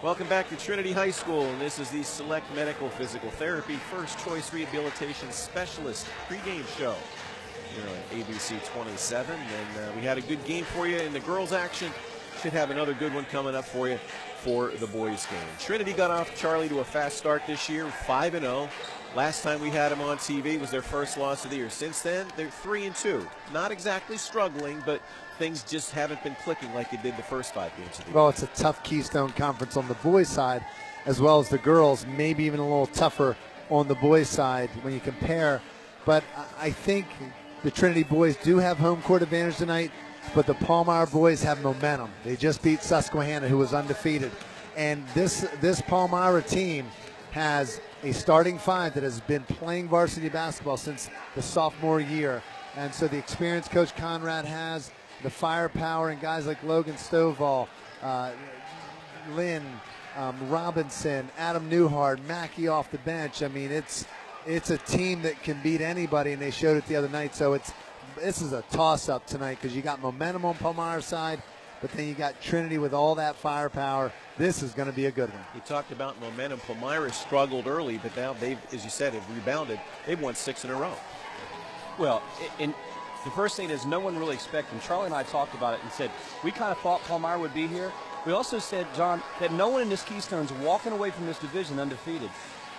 Welcome back to Trinity High School, and this is the Select Medical Physical Therapy First Choice Rehabilitation Specialist pregame show here on ABC 27. And we had a good game for you in the girls' action. Should have another good one coming up for you for the boys' game. Trinity got off, Charlie, to a fast start this year, 5-0. Last time we had them on TV was their first loss of the year. Since then, they're 3-2. Not exactly struggling, but things just haven't been clicking like they did the first 5 games of the year. Well, it's a tough Keystone Conference on the boys' side as well as the girls, maybe even a little tougher on the boys' side when you compare. But I think the Trinity boys do have home court advantage tonight, but the Palmyra boys have momentum. They just beat Susquehanna, who was undefeated. And this Palmyra team has a starting 5 that has been playing varsity basketball since the sophomore year. And so the experience Coach Conrad has, the firepower, and guys like Logan Stovall, Lynn, Robinson, Adam Newhart, Mackey off the bench. I mean, it's a team that can beat anybody, and they showed it the other night. So this is a toss-up tonight because you got momentum on Palmyra's side, but then you got Trinity with all that firepower. This is going to be a good one. You talked about momentum. Palmyra struggled early, but now they've, as you said, have rebounded. They've won 6 in a row. Well, the first thing is no one really expected. Charlie and I talked about it and said we kind of thought Palmyra would be here. We also said, John, that no one in this Keystone's walking away from this division undefeated.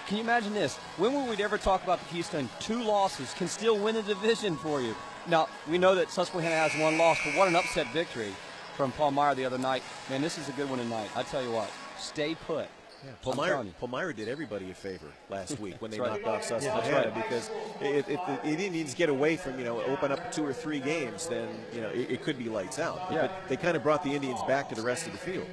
Can you imagine this? When will we ever talk about the Keystone? 2 losses can still win a division for you. Now, we know that Susquehanna has 1 loss, but what an upset victory from Palmyra the other night. Man, this is a good one tonight. I tell you what, stay put. Yeah, Palmyra did everybody a favor last week when they right. knocked off Susquehanna, because if the Indians get away from, open up 2 or 3 games, then, it could be lights out. Yeah. But they kind of brought the Indians back to the rest of the field.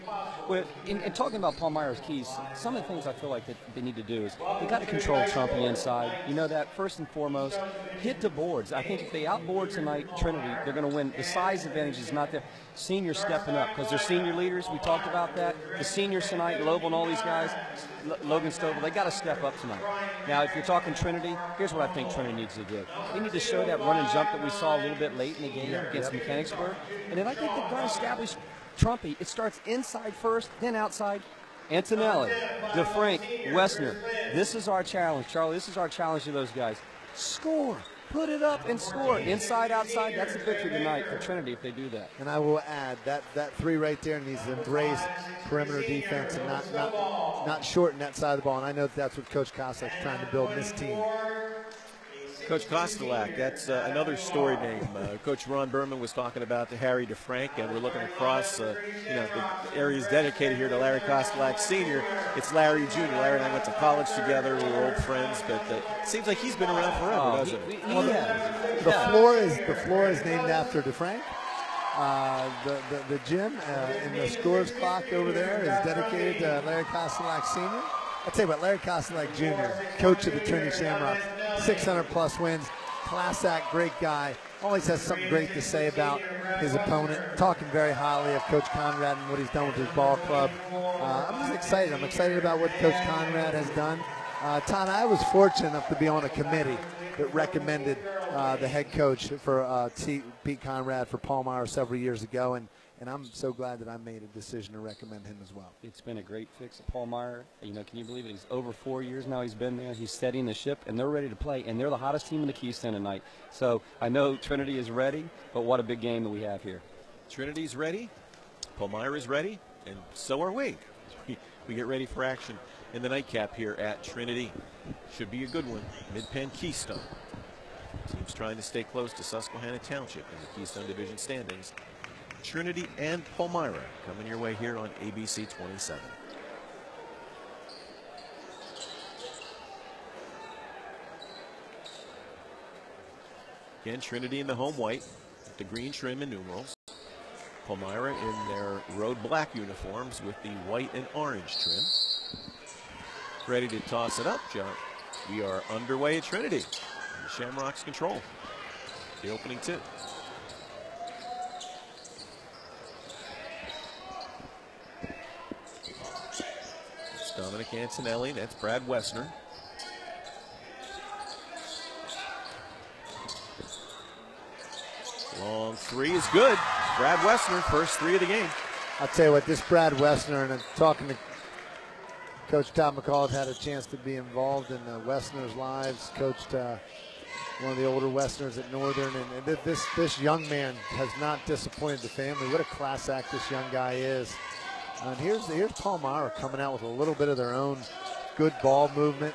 Well, in talking about Palmyra's keys, some of the things I feel like that they need to do is they got to control Trumpy inside. You know that, first and foremost. Hit the boards. I think if they outboard tonight, Trinity, they're going to win. The size advantage is not there. Seniors stepping up because they're senior leaders. We talked about that. The seniors tonight, Loeb and all these guys, Logan Stovall, they got to step up tonight. Now, if you're talking Trinity, here's what I think Trinity needs to do. They need to show that run and jump that we saw a little bit late in the game against Mechanicsburg. And then I think they've got to establish Trumpy. It starts inside first, then outside. Antonelli, DeFrank, Wessner. This is our challenge, Charlie. This is our challenge to those guys. Score. Put it up and score. Inside, outside, that's a victory tonight for Trinity if they do that. And I will add that 3 right there needs to embrace perimeter defense and not shorten that side of the ball. And I know that's what Coach Kostelak's trying to build in this team. Coach Kostelak, that's another story name. Coach Ron Berman was talking about to Harry DeFrank, and we're looking across, the areas dedicated here to Larry Kostelak Sr. It's Larry Jr. Larry and I went to college together. We were old friends, but it seems like he's been around forever, doesn't it? The floor is named after DeFrank. The gym and the scores clock over there is dedicated to Larry Kostelak Sr. I'll tell you what, Larry Kostelak Jr., coach of the Trinity Shamrocks, 600-plus wins, class act, great guy, always has something great to say about his opponent, talking very highly of Coach Conrad and what he's done with his ball club. I'm just excited. I'm excited about what Coach Conrad has done. Todd, I was fortunate enough to be on a committee that recommended the head coach for Pete Conrad for Palmyra several years ago, and I'm so glad that I made a decision to recommend him as well. It's been a great fix at Palmyra. Can you believe it? He's over 4 years now he's been there. He's steadying the ship, and they're ready to play, and they're the hottest team in the Keystone tonight. So I know Trinity is ready, but what a big game that we have here. Trinity's ready, Palmyra's ready, and so are we. We get ready for action in the nightcap here at Trinity. Should be a good one. Mid-Penn Keystone. Teams trying to stay close to Susquehanna Township in the Keystone Division standings. Trinity and Palmyra coming your way here on ABC 27. Again, Trinity in the home white with the green trim and numerals. Palmyra in their road black uniforms with the white and orange trim. Ready to toss it up, John. We are underway at Trinity. The Shamrocks control the opening tip. Dominic Antonelli, that's Brad Wessner. Long 3 is good. Brad Wessner, first 3 of the game. I'll tell you what, this Brad Wessner, and I'm talking to Coach Todd McCall had a chance to be involved in Westerners' lives, coached one of the older Westerners at Northern, and this young man has not disappointed the family. What a class act this young guy is. And here's Palmyra coming out with a little bit of their own good ball movement.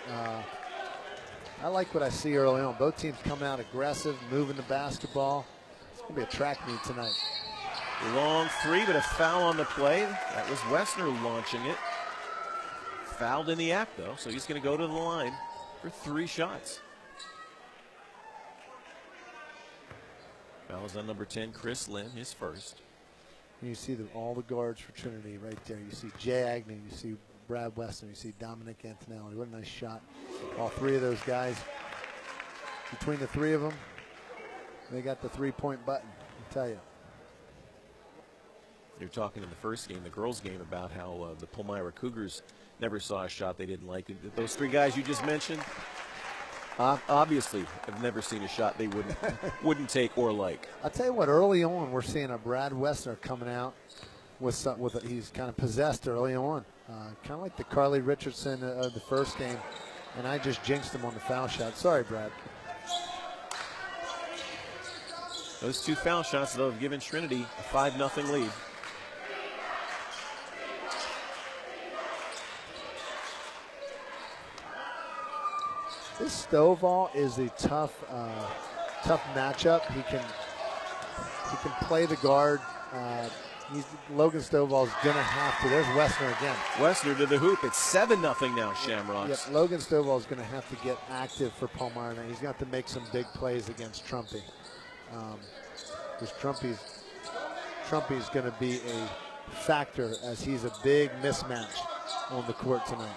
I like what I see early on. Both teams coming out aggressive, moving the basketball. It's going to be a track meet tonight. Long three, but a foul on the play. That was Westner launching it. Fouled in the act, though, so he's going to go to the line for 3 shots. Foul is on number 10, Chris Lynn, his first. You see all the guards for Trinity right there. You see Jay Agnew, you see Brad Westner, you see Dominic Antonelli. What a nice shot. All 3 of those guys. Between the 3 of them, they got the 3-point button, I'll tell you. You're talking in the first game, the girls' game, about how the Palmyra Cougars never saw a shot they didn't like. Those 3 guys you just mentioned, obviously have never seen a shot they wouldn't take or like. I'll tell you what, early on we're seeing a Brad Westner coming out with he's kind of possessed early on. Kind of like the Carly Richardson of the first game, and I just jinxed him on the foul shot. Sorry, Brad. Those 2 foul shots, though, have given Trinity a 5-0 lead. This Stovall is a tough matchup. He can play the guard. Logan Stovall's gonna have to. There's Westner again. Westner to the hoop. It's 7-0 now, Shamrocks. Yep, Logan Stovall's gonna have to get active for Palmyra now. He's got to make some big plays against Trumpy. Because Trumpy's gonna be a factor as he's a big mismatch on the court tonight.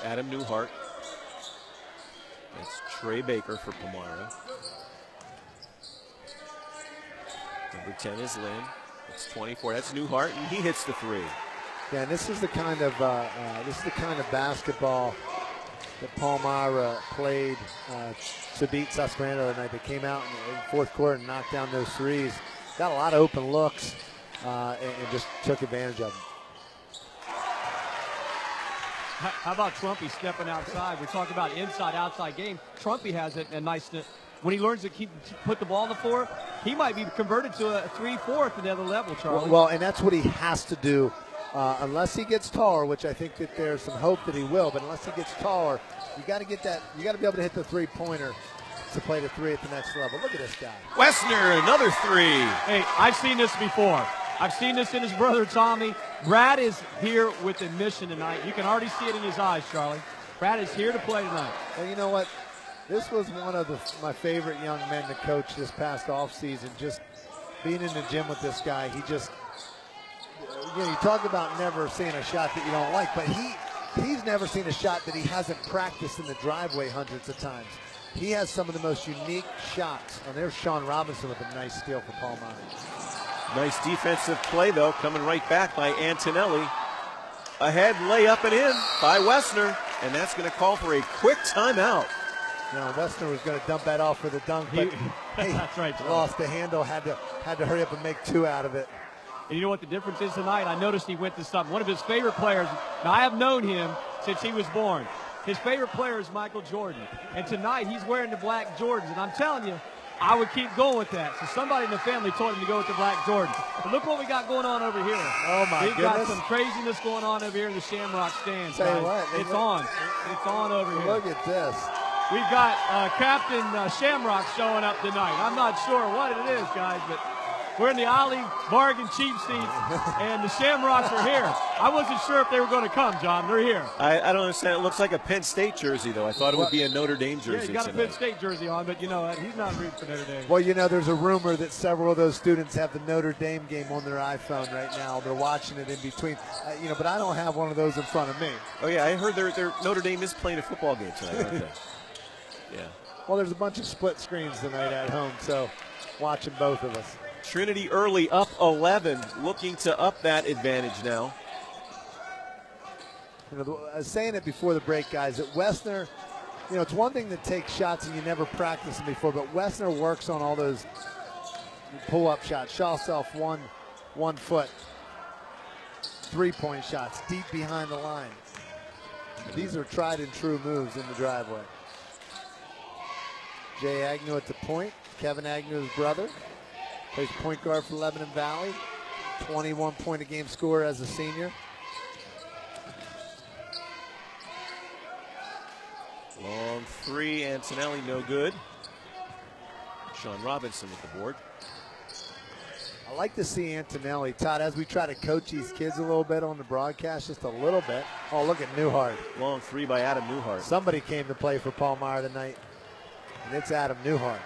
Adam Newhart. That's Trey Baker for Palmyra. Number 10 is Lynn. It's 24. That's Newhart, and he hits the 3. Yeah, and this is the kind of basketball that Palmyra played to beat Susquehanna tonight. They came out in the 4th quarter and knocked down those 3s. Got a lot of open looks and just took advantage of them. How about Trumpy stepping outside? We're talking about inside-outside game. Trumpy has it a nice. When he learns to put the ball on the floor, he might be converted to a 3-4 at the other level, Charlie. Well, and that's what he has to do, unless he gets taller, which I think that there's some hope that he will. But unless he gets taller, you got to get that. You got to be able to hit the 3-pointer to play the 3 at the next level. Look at this guy. Westner, another 3. Hey, I've seen this before. I've seen this in his brother Tommy. Brad is here with a mission tonight. You can already see it in his eyes, Charlie. Brad is here to play tonight. Well, you know what? This was one of my favorite young men to coach this past offseason. Just being in the gym with this guy, he just, you talk about never seeing a shot that you don't like, but he's never seen a shot that he hasn't practiced in the driveway hundreds of times. He has some of the most unique shots. And there's Sean Robinson with a nice steal for Palmyra. Nice defensive play, though, coming right back by Antonelli. Ahead, layup and in by Westner, and that's going to call for a quick timeout. Now, Westner was going to dump that off for the dunk, but that's right, lost the handle, had to hurry up and make 2 out of it. And you know what the difference is tonight? I noticed he went to something. One of his favorite players, now I have known him since he was born. His favorite player is Michael Jordan. And tonight he's wearing the black Jordans. And I'm telling you, I would keep going with that. So somebody in the family told him to go with the black Jordans. But look what we got going on over here. Oh, my goodness. We've got some craziness going on over here in the Shamrock stands. Tell you what. It's on. It's on over here. Look at this. We've got Captain Shamrock showing up tonight. I'm not sure what it is, guys, but we're in the Ollie bargain cheap seats, and the Shamrocks are here. I wasn't sure if they were going to come, John. They're here. I don't understand. It looks like a Penn State jersey, though. I thought it would be a Notre Dame jersey. Yeah, he's got tonight. a Penn State jersey on, but you know he's not rooting for Notre Dame. Well, there's a rumor that several of those students have the Notre Dame game on their iPhone right now. They're watching it in between. But I don't have one of those in front of me. Oh, yeah, I heard their Notre Dame is playing a football game tonight, aren't they? Yeah. Well, there's a bunch of split screens tonight at home, so watching both of us. Trinity early, up 11, looking to up that advantage now. I was saying it before the break, guys, that Westner, it's one thing to take shots and you never practiced them before, but Westner works on all those pull-up shots, shot self one foot. three-point shots deep behind the line. These are tried and true moves in the driveway. Jay Agnew at the point. Kevin Agnew's brother. Plays point guard for Lebanon Valley. 21-point-a-game scorer as a senior. Long three, Antonelli, no good. Sean Robinson with the board. I like to see Antonelli, Todd, as we try to coach these kids a little bit on the broadcast, just a little bit. Oh, look at Newhart. Long three by Adam Newhart. Somebody came to play for Palmyra tonight, and it's Adam Newhart.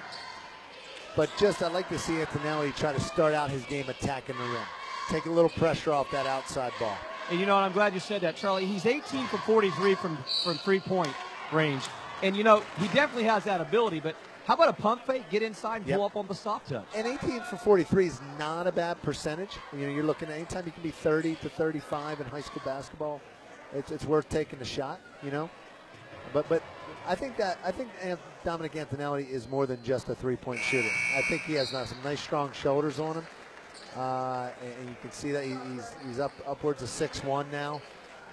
But just, I'd like to see Antonelli try to start out his game attacking the rim. Take a little pressure off that outside ball. And you know, and I'm glad you said that, Charlie. He's 18 for 43 from three-point range. And, you know, he definitely has that ability, but how about a pump fake, get inside and pull up on the stop touch? And 18 for 43 is not a bad percentage. You know, you're looking at anytime you can be 30 to 35 in high school basketball, it's worth taking the shot, you know. But I think Dominic Antonelli is more than just a three-point shooter. I think he has some nice, strong shoulders on him. And you can see that he's upwards of 6'1" now.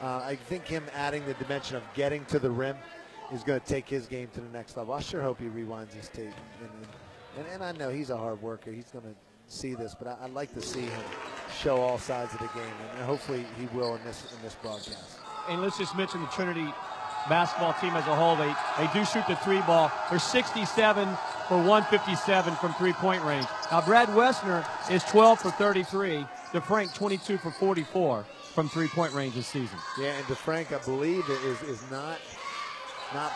I think him adding the dimension of getting to the rim is going to take his game to the next level. I sure hope he rewinds his tape. And I know he's a hard worker. He's going to see this, but I'd like to see him show all sides of the game, and hopefully he will in this broadcast. And let's just mention the Trinity basketball team as a whole. They do shoot the three ball. They're 67 for 157 from three-point range. Now, Brad Wessner is 12 for 33. DeFrank 22 for 44 from three-point range this season. Yeah, and DeFrank, I believe, is not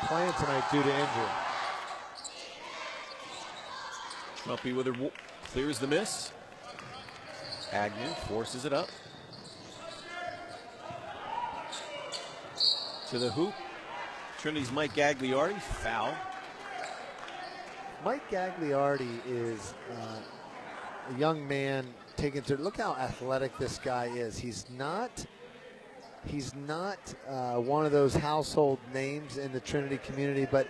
playing tonight due to injury. Trumpy with her clears the miss. Agnew forces it up. To the hoop. Trinity's Mike Gagliardi, foul. Mike Gagliardi is a young man taken to. Look how athletic this guy is. He's not one of those household names in the Trinity community, but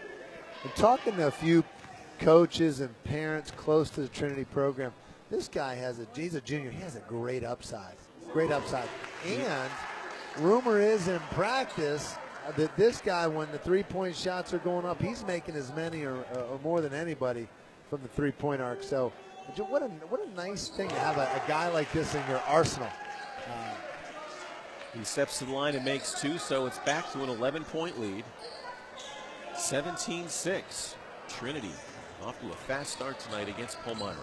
in talking to a few coaches and parents close to the Trinity program, this guy he's a junior. He has a great upside. And rumor is in practice that this guy, when the three-point shots are going up, he's making as many or more than anybody from the three-point arc. So what a nice thing to have a guy like this in your arsenal. He steps to the line and makes two, so it's back to an 11-point lead. 17-6. Trinity off to a fast start tonight against Palmyra.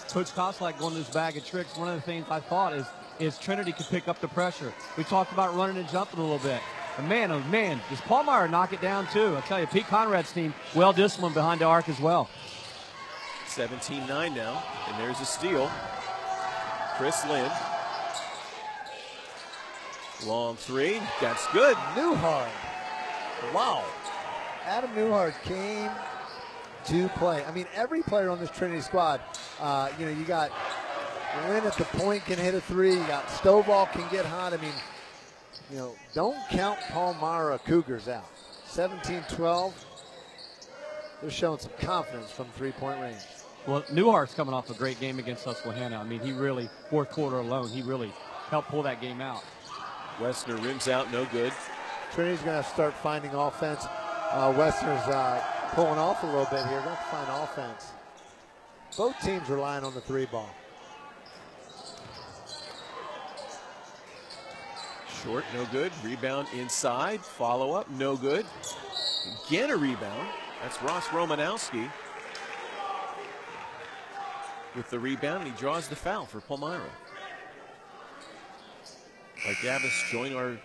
Coach Koslak going to his bag of tricks. One of the things I thought is Trinity could pick up the pressure. We talked about running and jumping a little bit. And man, oh man, does Palmyra knock it down too. I'll tell you, Pete Conrad's team well disciplined behind the arc as well. 17-9 now, and there's a steal. Chris Lynn. Long three, that's good. Newhart. Wow. Adam Newhart came to play. I mean, every player on this Trinity squad, you got Lynn at the point can hit a three. You got Stovall can get hot. I mean, don't count Palmyra Cougars out. 17-12. They're showing some confidence from three-point range. Well, Newhart's coming off a great game against Susquehanna. I mean, he really, fourth quarter alone, he really helped pull that game out. Wessner rims out, no good. Trinity's going to start finding offense. Wessner's pulling off a little bit here. Going to find offense. Both teams relying on the three ball. Short, no good. Rebound inside. Follow up, no good. Again a rebound. That's Ross Romanowski with the rebound. He draws the foul for Palmyra. Like Davis, join our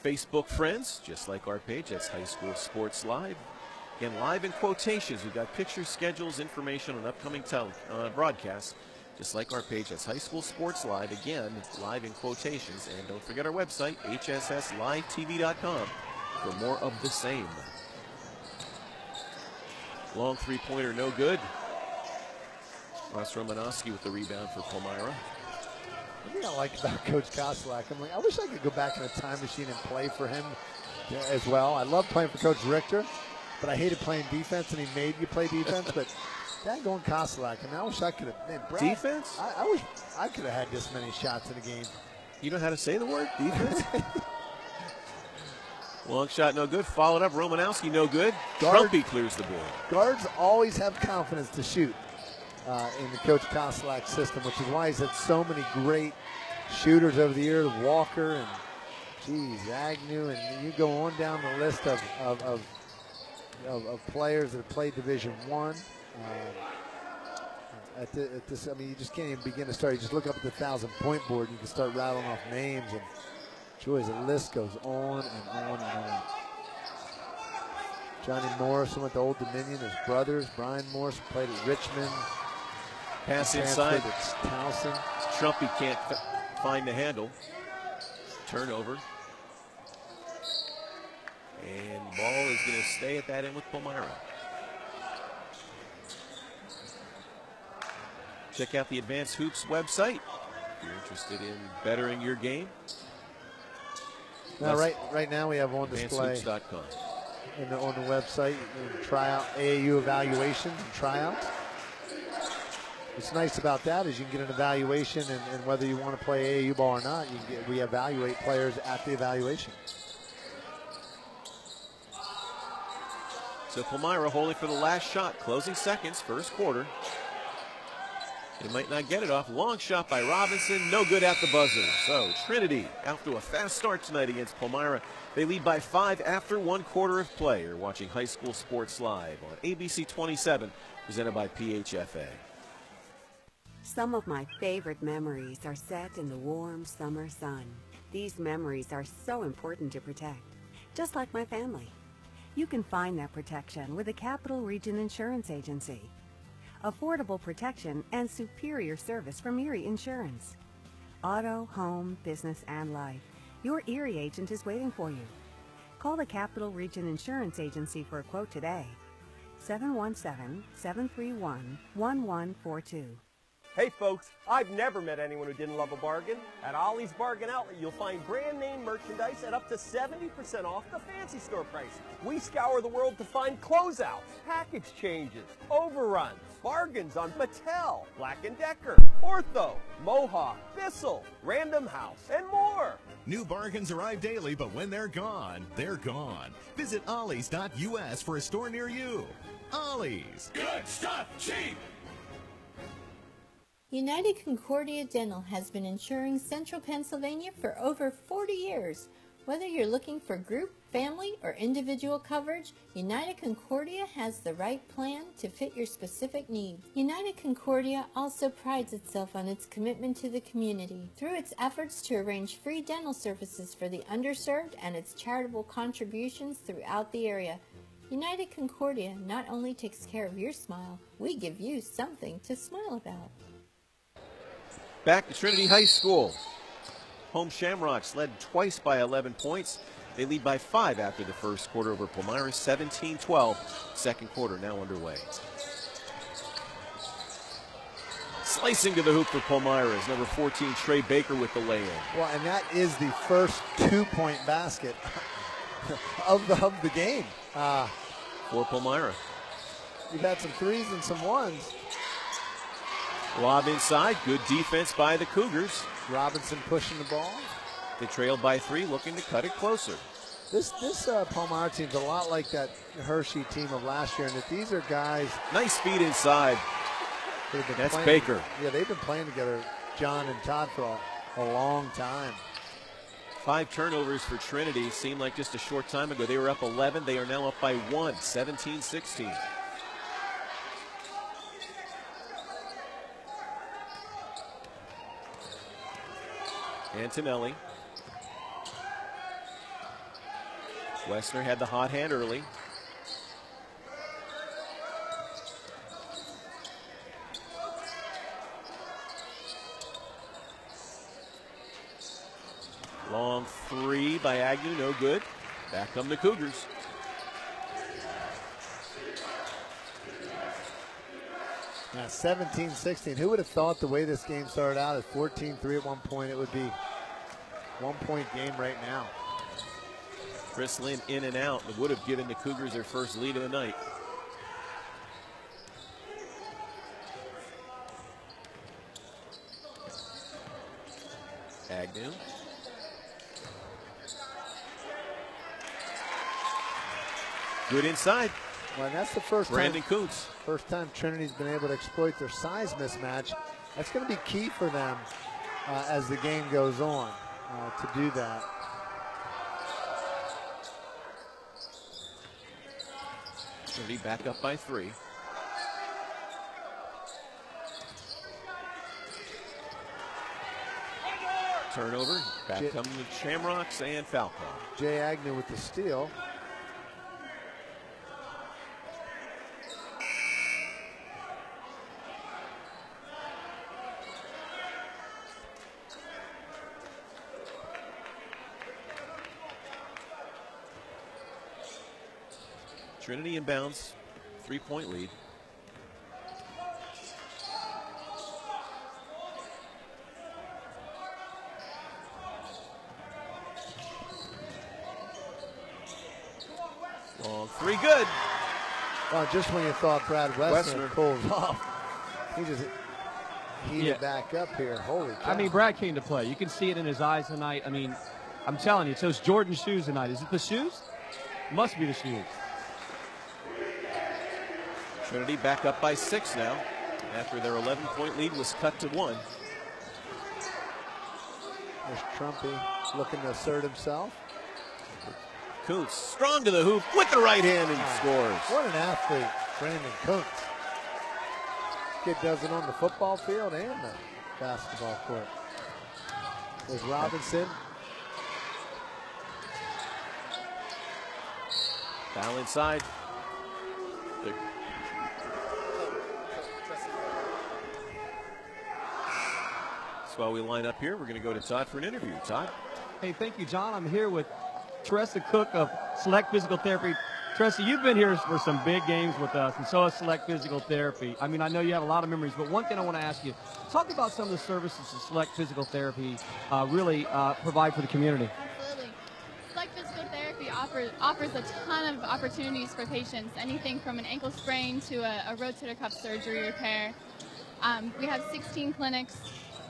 Facebook friends, just like our page. That's High School Sports Live. Again, live in quotations. We've got pictures, schedules, information on upcoming broadcasts. Just like our page, that's High School Sports Live. Again, live in quotations. And don't forget our website, hsslivetv.com, for more of the same. Long three-pointer, no good. Ross Romanowski with the rebound for Palmyra. One thing I like about Coach Koslak, I wish I could go back in a time machine and play for him as well. I love playing for Coach Richter, but I hated playing defense, and he made you play defense. But that going Koslak, I wish I could have. Man, Brad, defense? I wish I could have had this many shots in a game. You know how to say the word? Defense? Long shot, no good. Followed up, Romanowski, no good. Trumpy clears the board. Guards always have confidence to shoot in the Coach Koselak system, which is why he's had so many great shooters over the years. Walker and, Agnew, and you go on down the list of players that have played Division I. At this, I mean, you just can't even begin to start. You just look up at the 1,000-point board, and you can start rattling off names, and the list goes on and on and on. Johnny Morrison went to Old Dominion. His brothers, Brian Morrison, played at Richmond. Pass inside. It's Towson. Trumpy can't find the handle. Turnover. And the ball is going to stay at that end with Palmyra. Check out the Advanced Hoops website if you're interested in bettering your game. Now, right now we have on display AdvancedHoops.com. on the website, you can try out AAU evaluations and tryouts. What's nice about that is you can get an evaluation, and whether you want to play AAU ball or not, we evaluate players at the evaluation. So Palmyra holding for the last shot, closing seconds, first quarter. They might not get it off. Long shot by Robinson, no good at the buzzer. So Trinity out to a fast start tonight against Palmyra. They lead by 5 after 1 quarter of play. You're watching High School Sports Live on ABC 27, presented by PHFA. Some of my favorite memories are set in the warm summer sun. These memories are so important to protect, just like my family. You can find that protection with the Capital Region Insurance Agency. Affordable protection and superior service from Erie Insurance. Auto, home, business, and life. Your Erie agent is waiting for you. Call the Capital Region Insurance Agency for a quote today. 717-731-1142. Hey folks, I've never met anyone who didn't love a bargain. At Ollie's Bargain Outlet, you'll find brand name merchandise at up to 70% off the fancy store price. We scour the world to find closeouts, package changes, overruns, bargains on Mattel, Black & Decker, Ortho, Mohawk, Bissell, Random House, and more. New bargains arrive daily, but when they're gone, they're gone. Visit Ollie's.us for a store near you. Ollie's. Good stuff, cheap. United Concordia Dental has been insuring Central Pennsylvania for over 40 years. Whether you're looking for group, family, or individual coverage, United Concordia has the right plan to fit your specific needs. United Concordia also prides itself on its commitment to the community through its efforts to arrange free dental services for the underserved and its charitable contributions throughout the area. United Concordia not only takes care of your smile, we give you something to smile about. Back to Trinity High School. Home Shamrocks led twice by 11 points. They lead by 5 after the first quarter over Palmyra, 17-12. Second quarter now underway. Slicing to the hoop for Palmyra is number 14, Trey Baker with the lay-in. Well, and that is the first 2-point basket of the game. For Palmyra. You've had some threes and some ones. Lob inside, good defense by the Cougars. Robinson pushing the ball. They trailed by 3, looking to cut it closer. This Palmyra team's a lot like that Hershey team of last year, and that these are guys. Nice speed inside. That's Baker. Yeah, they've been playing together, John and Todd, for a long time. 5 turnovers for Trinity. Seemed like just a short time ago. They were up 11. They are now up by 1, 17-16. Antonelli. Wessner had the hot hand early. Long 3 by Agnew, no good. Back come the Cougars. Now 17-16. Who would have thought the way this game started out at 14-3 at one point, it would be 1-point game right now. Chris Lynn in and out. It would have given the Cougars their first lead of the night. Agnew. Good inside. Well, and that's the first Brandon Kuntz. First time Trinity's been able to exploit their size mismatch. That's going to be key for them as the game goes on to do that. Trinity back up by 3. Turnover. Back come the Shamrocks and foul call. Jay Agnew with the steal. Trinity inbounds, 3-point lead. Long 3, good. Well, just when you thought Brad Wessner cooled off, he just heated back up here. Holy cow. I mean, Brad came to play. You can see it in his eyes tonight. I mean, I'm telling you, it's those Jordan shoes tonight. Is it the shoes? Must be the shoes. Trinity back up by 6 now, after their 11-point lead was cut to 1. There's Trumpy looking to assert himself. Kuntz strong to the hoop with the right hand and scores. What an athlete, Brandon Kuntz. Kid does it on the football field and the basketball court. There's Robinson. Foul inside. That's why we line up here. We're going to go to Todd for an interview. Todd? Hey, thank you, John. I'm here with Teresa Cook of Select Physical Therapy. Teresa, you've been here for some big games with us, and so has Select Physical Therapy. I mean, I know you have a lot of memories, but one thing I want to ask you, talk about some of the services that Select Physical Therapy really provide for the community. Absolutely. Select Physical Therapy offers a ton of opportunities for patients, anything from an ankle sprain to a rotator cuff surgery repair. We have 16 clinics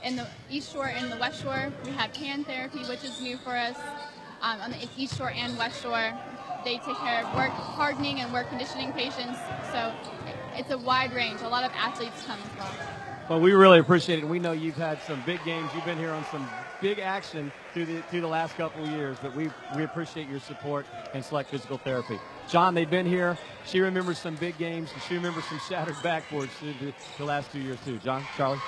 in the East Shore and the West Shore. We have hand therapy, which is new for us, on the East Shore and West Shore. They take care of work hardening and work conditioning patients, so it's a wide range. A lot of athletes come as well. Well, we really appreciate it. We know you've had some big games. You've been here on some big action through the last couple of years, but we appreciate your support and Select Physical Therapy. John, they've been here. She remembers some big games, and she remembers some shattered backboards through the last 2 years too. John, Charlie?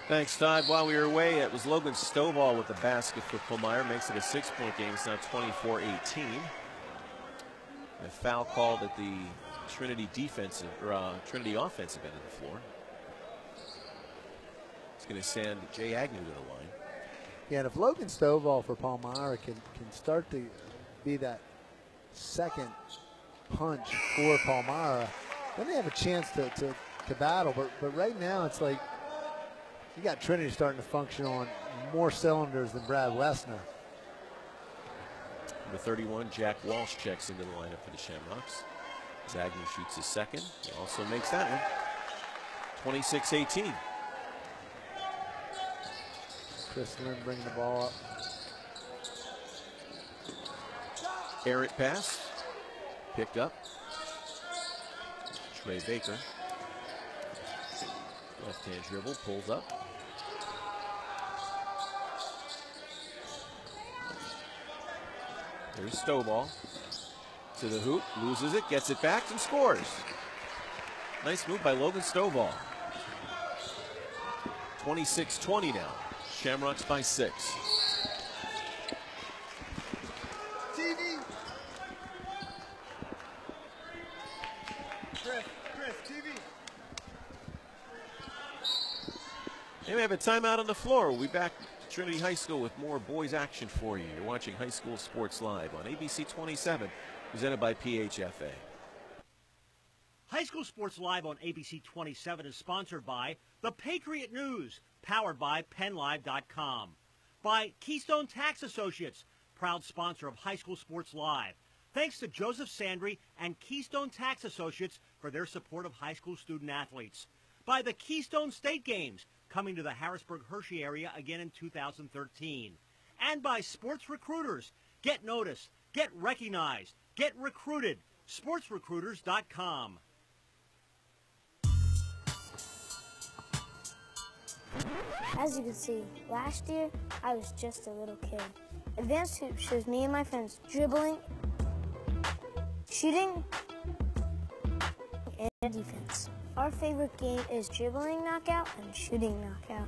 Thanks, Todd. While we were away, it was Logan Stovall with the basket for Palmyra. Makes it a 6-point game. It's now 24-18. A foul called at the Trinity offensive end of the floor. It's going to send Jay Agnew to the line. Yeah, and if Logan Stovall for Palmyra can start to be that second punch for Palmyra, then they have a chance to battle. But right now, it's like you got Trinity starting to function on more cylinders than Brad Wessner. Number 31, Jack Walsh checks into the lineup for the Shamrocks. As Agnew shoots his second, he also makes that one. 26-18. Chris Lynn bringing the ball up. Errant pass, picked up. Trey Baker. Left-hand dribble, pulls up. There's Stovall to the hoop, loses it, gets it back, and scores. Nice move by Logan Stovall. 26-20 now. Shamrocks by 6. TV. Chris, TV. Hey, we have a timeout on the floor. We'll be back to Trinity High School with more boys action for you. You're watching High School Sports Live on ABC 27, presented by PHFA. High School Sports Live on ABC 27 is sponsored by the Patriot News, powered by PennLive.com. By Keystone Tax Associates, proud sponsor of High School Sports Live. Thanks to Joseph Sandry and Keystone Tax Associates for their support of high school student athletes. By the Keystone State Games, coming to the Harrisburg-Hershey area again in 2013. And by Sports Recruiters. Get noticed, get recognized, get recruited. SportsRecruiters.com. As you can see, last year I was just a little kid. Advanced Hoops shows me and my friends dribbling, shooting, and defense. Our favorite game is dribbling knockout and shooting knockout.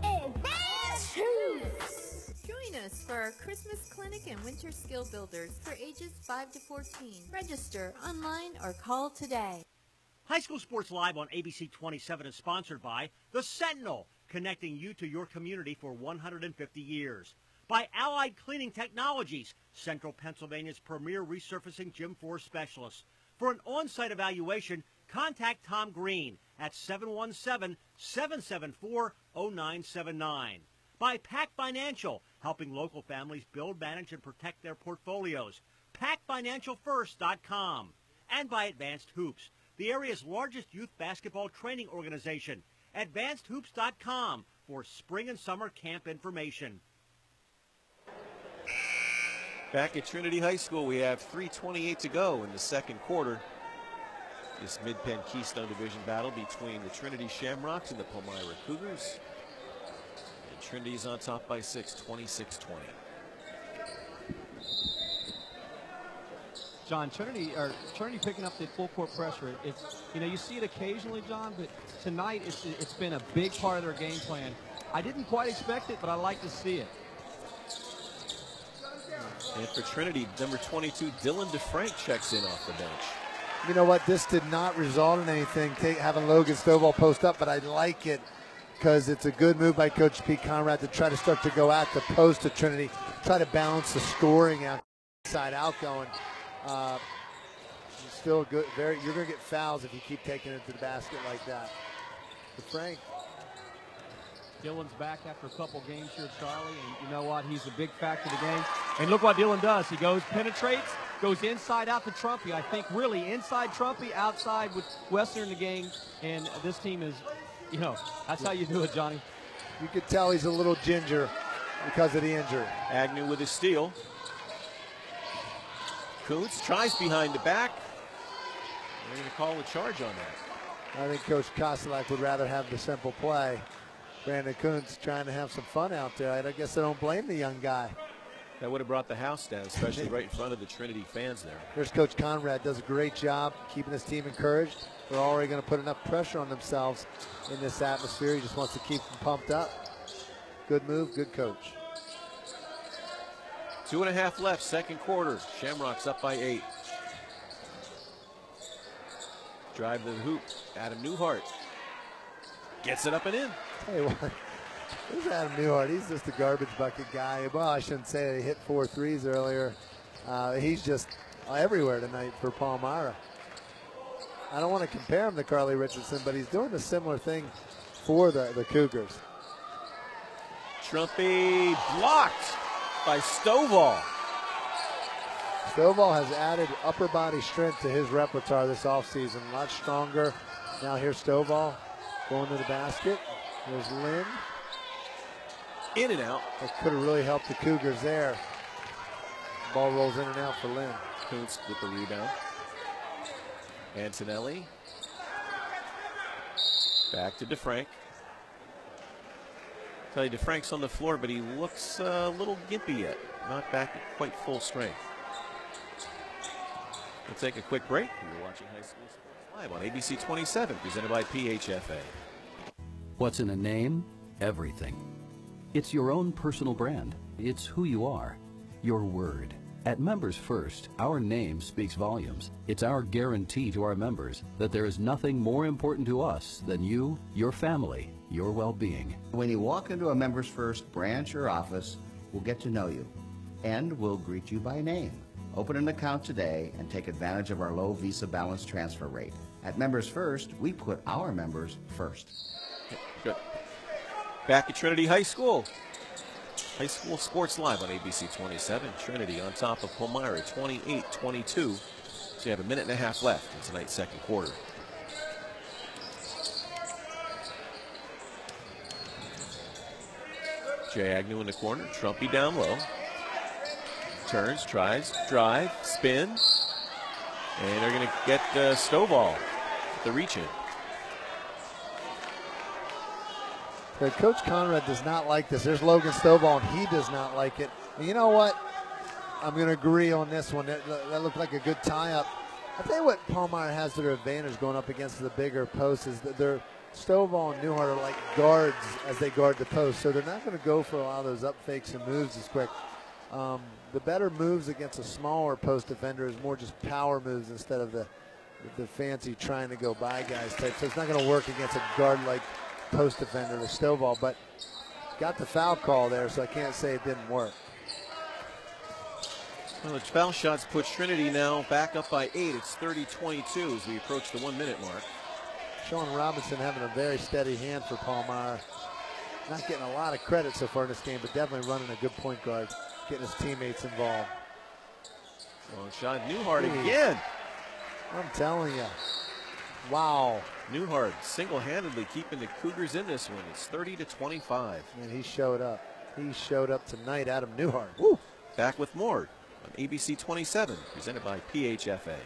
Advanced Hoops! Join us for our Christmas clinic and winter skill builders for ages 5 to 14. Register online or call today. High School Sports Live on ABC 27 is sponsored by The Sentinel, connecting you to your community for 150 years. By Allied Cleaning Technologies, Central Pennsylvania's premier resurfacing gym floor specialist. For an on-site evaluation, contact Tom Green at 717-774-0979. By Pack Financial, helping local families build, manage, and protect their portfolios. PackFinancialFirst.com. And by Advanced Hoops, the area's largest youth basketball training organization. AdvancedHoops.com for spring and summer camp information. Back at Trinity High School, we have 3:28 to go in the second quarter. This Mid-Penn Keystone Division battle between the Trinity Shamrocks and the Palmyra Cougars. And Trinity's on top by 6, 26-20. John, Trinity picking up the full court pressure. It's, you know, you see it occasionally, John, but tonight it's been a big part of their game plan. I didn't quite expect it, but I like to see it. And for Trinity, number 22, Dylan DeFrank checks in off the bench. You know what? This did not result in anything, having Logan Stovall post up, but I like it because it's a good move by Coach Pete Conrad to try to start to go at the post of Trinity, try to balance the scoring out, side out going. Still good. You're going to get fouls if you keep taking it to the basket like that. DeFrank. Dylan's back after a couple games here, Charlie, and you know what? He's a big factor in the game. And look what Dylan does. He goes, penetrates, goes inside out to Trumpy. I think really inside Trumpy, outside with Western in the game. And this team is, you know, that's how you do it, Johnny. You could tell he's a little ginger because of the injury. Agnew with his steal. Kuntz tries behind the back. They're going to call a charge on that. I think Coach Koselak would rather have the simple play. Brandon Kuntz trying to have some fun out there. I guess I don't blame the young guy. That would have brought the house down, especially right in front of the Trinity fans there. Here's Coach Conrad, does a great job keeping his team encouraged. They're already going to put enough pressure on themselves in this atmosphere. He just wants to keep them pumped up. Good move, good coach. 2.5 left, second quarter. Shamrocks up by 8. Drive to the hoop. Adam Newhart gets it up and in. Hey, what? This is Adam Newhart. He's just a garbage bucket guy. Well, I shouldn't say that. He hit 4 threes earlier. He's just everywhere tonight for Palmyra. I don't want to compare him to Carly Richardson, but he's doing a similar thing for the Cougars. Trumpy blocked by Stovall. Stovall has added upper body strength to his repertoire this offseason. A lot stronger. Now here's Stovall going to the basket. There's Lynn. In and out. That could have really helped the Cougars there. Ball rolls in and out for Lynn. Kuntz with the rebound. Antonelli. Back to DeFrank. Tell you, DeFrank's on the floor, but he looks a little gimpy yet. Not back at quite full strength. We'll take a quick break. You're watching High School Sports Live on ABC 27, presented by PHFA. What's in a name? Everything. It's your own personal brand. It's who you are. Your word. At Members First, our name speaks volumes. It's our guarantee to our members that there is nothing more important to us than you, your family, your well-being. When you walk into a Members First branch or office, we'll get to know you, and we'll greet you by name. Open an account today and take advantage of our low Visa balance transfer rate. At Members First, we put our members first. Good. Back at Trinity High School. High School Sports Live on ABC 27. Trinity on top of Palmyra, 28-22. So you have a minute and a half left in tonight's second quarter. Jay Agnew in the corner, Trumpy down low. Turns, tries, drive, spin. And they're going to get Stovall at the reach in. Coach Conrad does not like this. There's Logan Stovall, and he does not like it. And you know what? I'm going to agree on this one. That looked like a good tie-up. I'll tell you what Palmyra has to their advantage going up against the bigger posts is that their Stovall and Newhart are like guards as they guard the post, so they're not going to go for a lot of those up fakes and moves as quick. The better moves against a smaller post defender is more just power moves instead of the fancy trying to go by guys type. So it's not going to work against a guard like post defender, the Stovall, but got the foul call there, so I can't say it didn't work. Well, the foul shots put Trinity now back up by 8. It's 30-22 as we approach the 1 minute mark. Sean Robinson having a very steady hand for Palmyra. Not getting a lot of credit so far in this game, but definitely running a good point guard, getting his teammates involved. Long shot, Newhart again. I'm telling you. Wow. Newhart single-handedly keeping the Cougars in this one. It's 30-25. And he showed up. He showed up tonight, Adam Newhart. Woo. Back with more on ABC 27, presented by PHFA.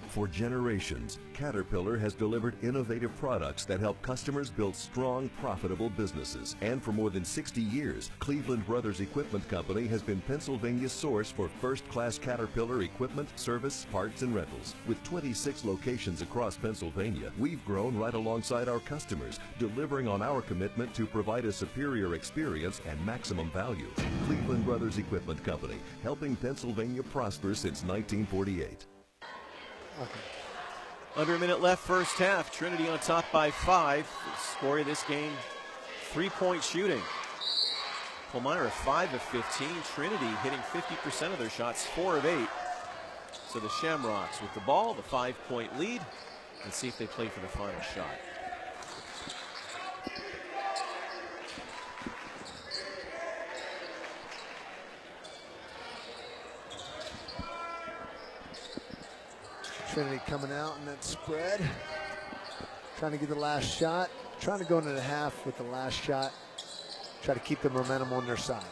For generations, Caterpillar has delivered innovative products that help customers build strong, profitable businesses. And for more than 60 years, Cleveland Brothers Equipment Company has been Pennsylvania's source for first-class Caterpillar equipment, service, parts, and rentals. With 26 locations across Pennsylvania, we've grown right alongside our customers, delivering on our commitment to provide a superior experience and maximum value. Cleveland Brothers Equipment Company, helping Pennsylvania prosper since 1948. Under a minute left, first half. Trinity on top by 5. The score of this game, 3-point shooting. Palmyra 5 of 15. Trinity hitting 50% of their shots, 4 of 8. So the Shamrocks with the ball, the 5-point lead. Let's see if they play for the final shot. Trinity coming out in that spread. Trying to get the last shot. Trying to go into the half with the last shot. Try to keep the momentum on their side.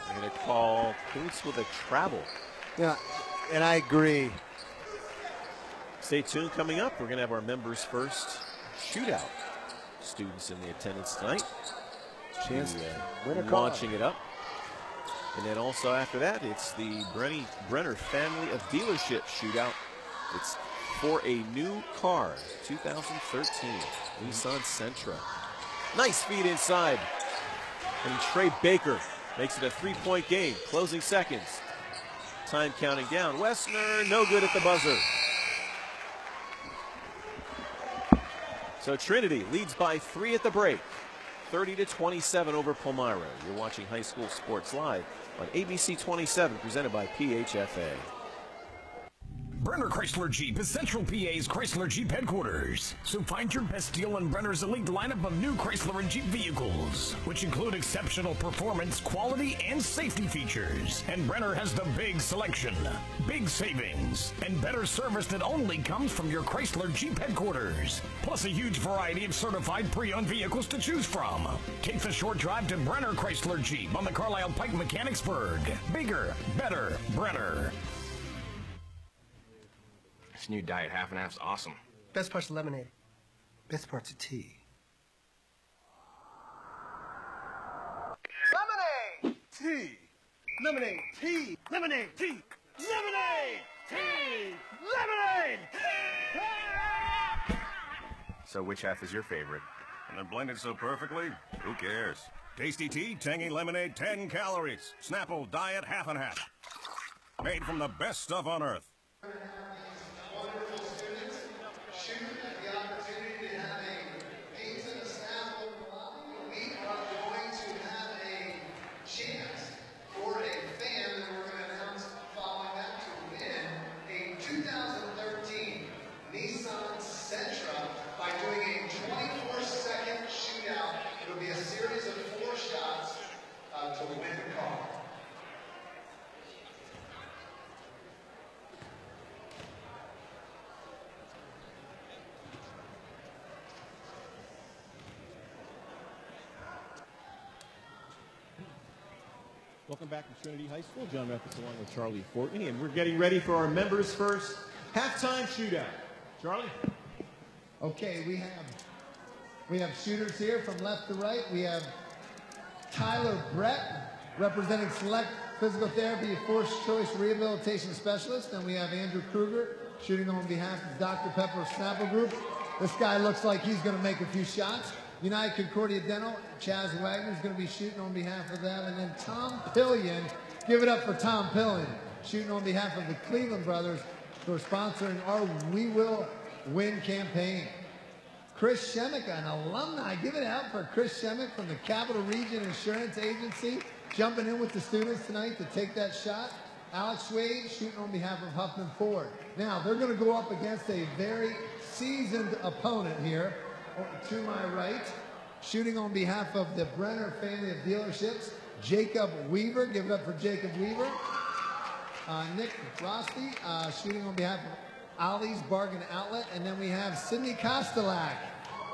They're going to call Boots with a travel. Yeah, and I agree. Stay tuned. Coming up, we're going to have our members first shootout. Students in the attendance tonight. Chance to win a launching it up. And then also after that, it's the Brenner Family of Dealership shootout. It's for a new car, 2013 Nissan Sentra. Nice feed inside. And Trey Baker makes it a 3-point game. Closing seconds. Time counting down. Wessner, no good at the buzzer. So Trinity leads by 3 at the break. 30-27 over Palmyra. You're watching High School Sports Live on ABC 27, presented by PHFA. Brenner Chrysler Jeep is Central PA's Chrysler Jeep headquarters. So find your best deal on Brenner's elite lineup of new Chrysler and Jeep vehicles, which include exceptional performance, quality, and safety features. And Brenner has the big selection, big savings, and better service that only comes from your Chrysler Jeep headquarters. Plus a huge variety of certified pre-owned vehicles to choose from. Take the short drive to Brenner Chrysler Jeep on the Carlisle Pike Mechanicsburg. Bigger, better, Brenner. This new diet half and half's awesome. Best part's lemonade. Best part's a tea. Lemonade! Tea! Lemonade! Tea! Lemonade! Tea! Lemonade! Tea! Lemonade! So which half is your favorite? And they're blended so perfectly, who cares? Tasty tea, tangy lemonade, 10 calories. Snapple diet half and half. Made from the best stuff on earth. Welcome back to Trinity High School. John Meffis along with Charlie Fortney, and we're getting ready for our members first halftime shootout. Charlie? Okay, we have shooters here from left to right. We have Tyler Brett, representing Select Physical Therapy First Choice Rehabilitation Specialist. And we have Andrew Kruger, shooting on behalf of Dr. Pepper Snapple Group. This guy looks like he's going to make a few shots. United Concordia Dental, Chaz Wagner is going to be shooting on behalf of them. And then Tom Pillion, give it up for Tom Pillion, shooting on behalf of the Cleveland Brothers for sponsoring our We Will Win campaign. Chris Shemick, an alumni, give it out for Chris Shemick from the Capital Region Insurance Agency, jumping in with the students tonight to take that shot. Alex Wade shooting on behalf of Huffman Ford. Now, they're going to go up against a very seasoned opponent here. To my right, shooting on behalf of the Brenner family of dealerships, Jacob Weaver. Give it up for Jacob Weaver. Nick Frosty, shooting on behalf of Ollie's Bargain Outlet. And then we have Sydney Kostelak.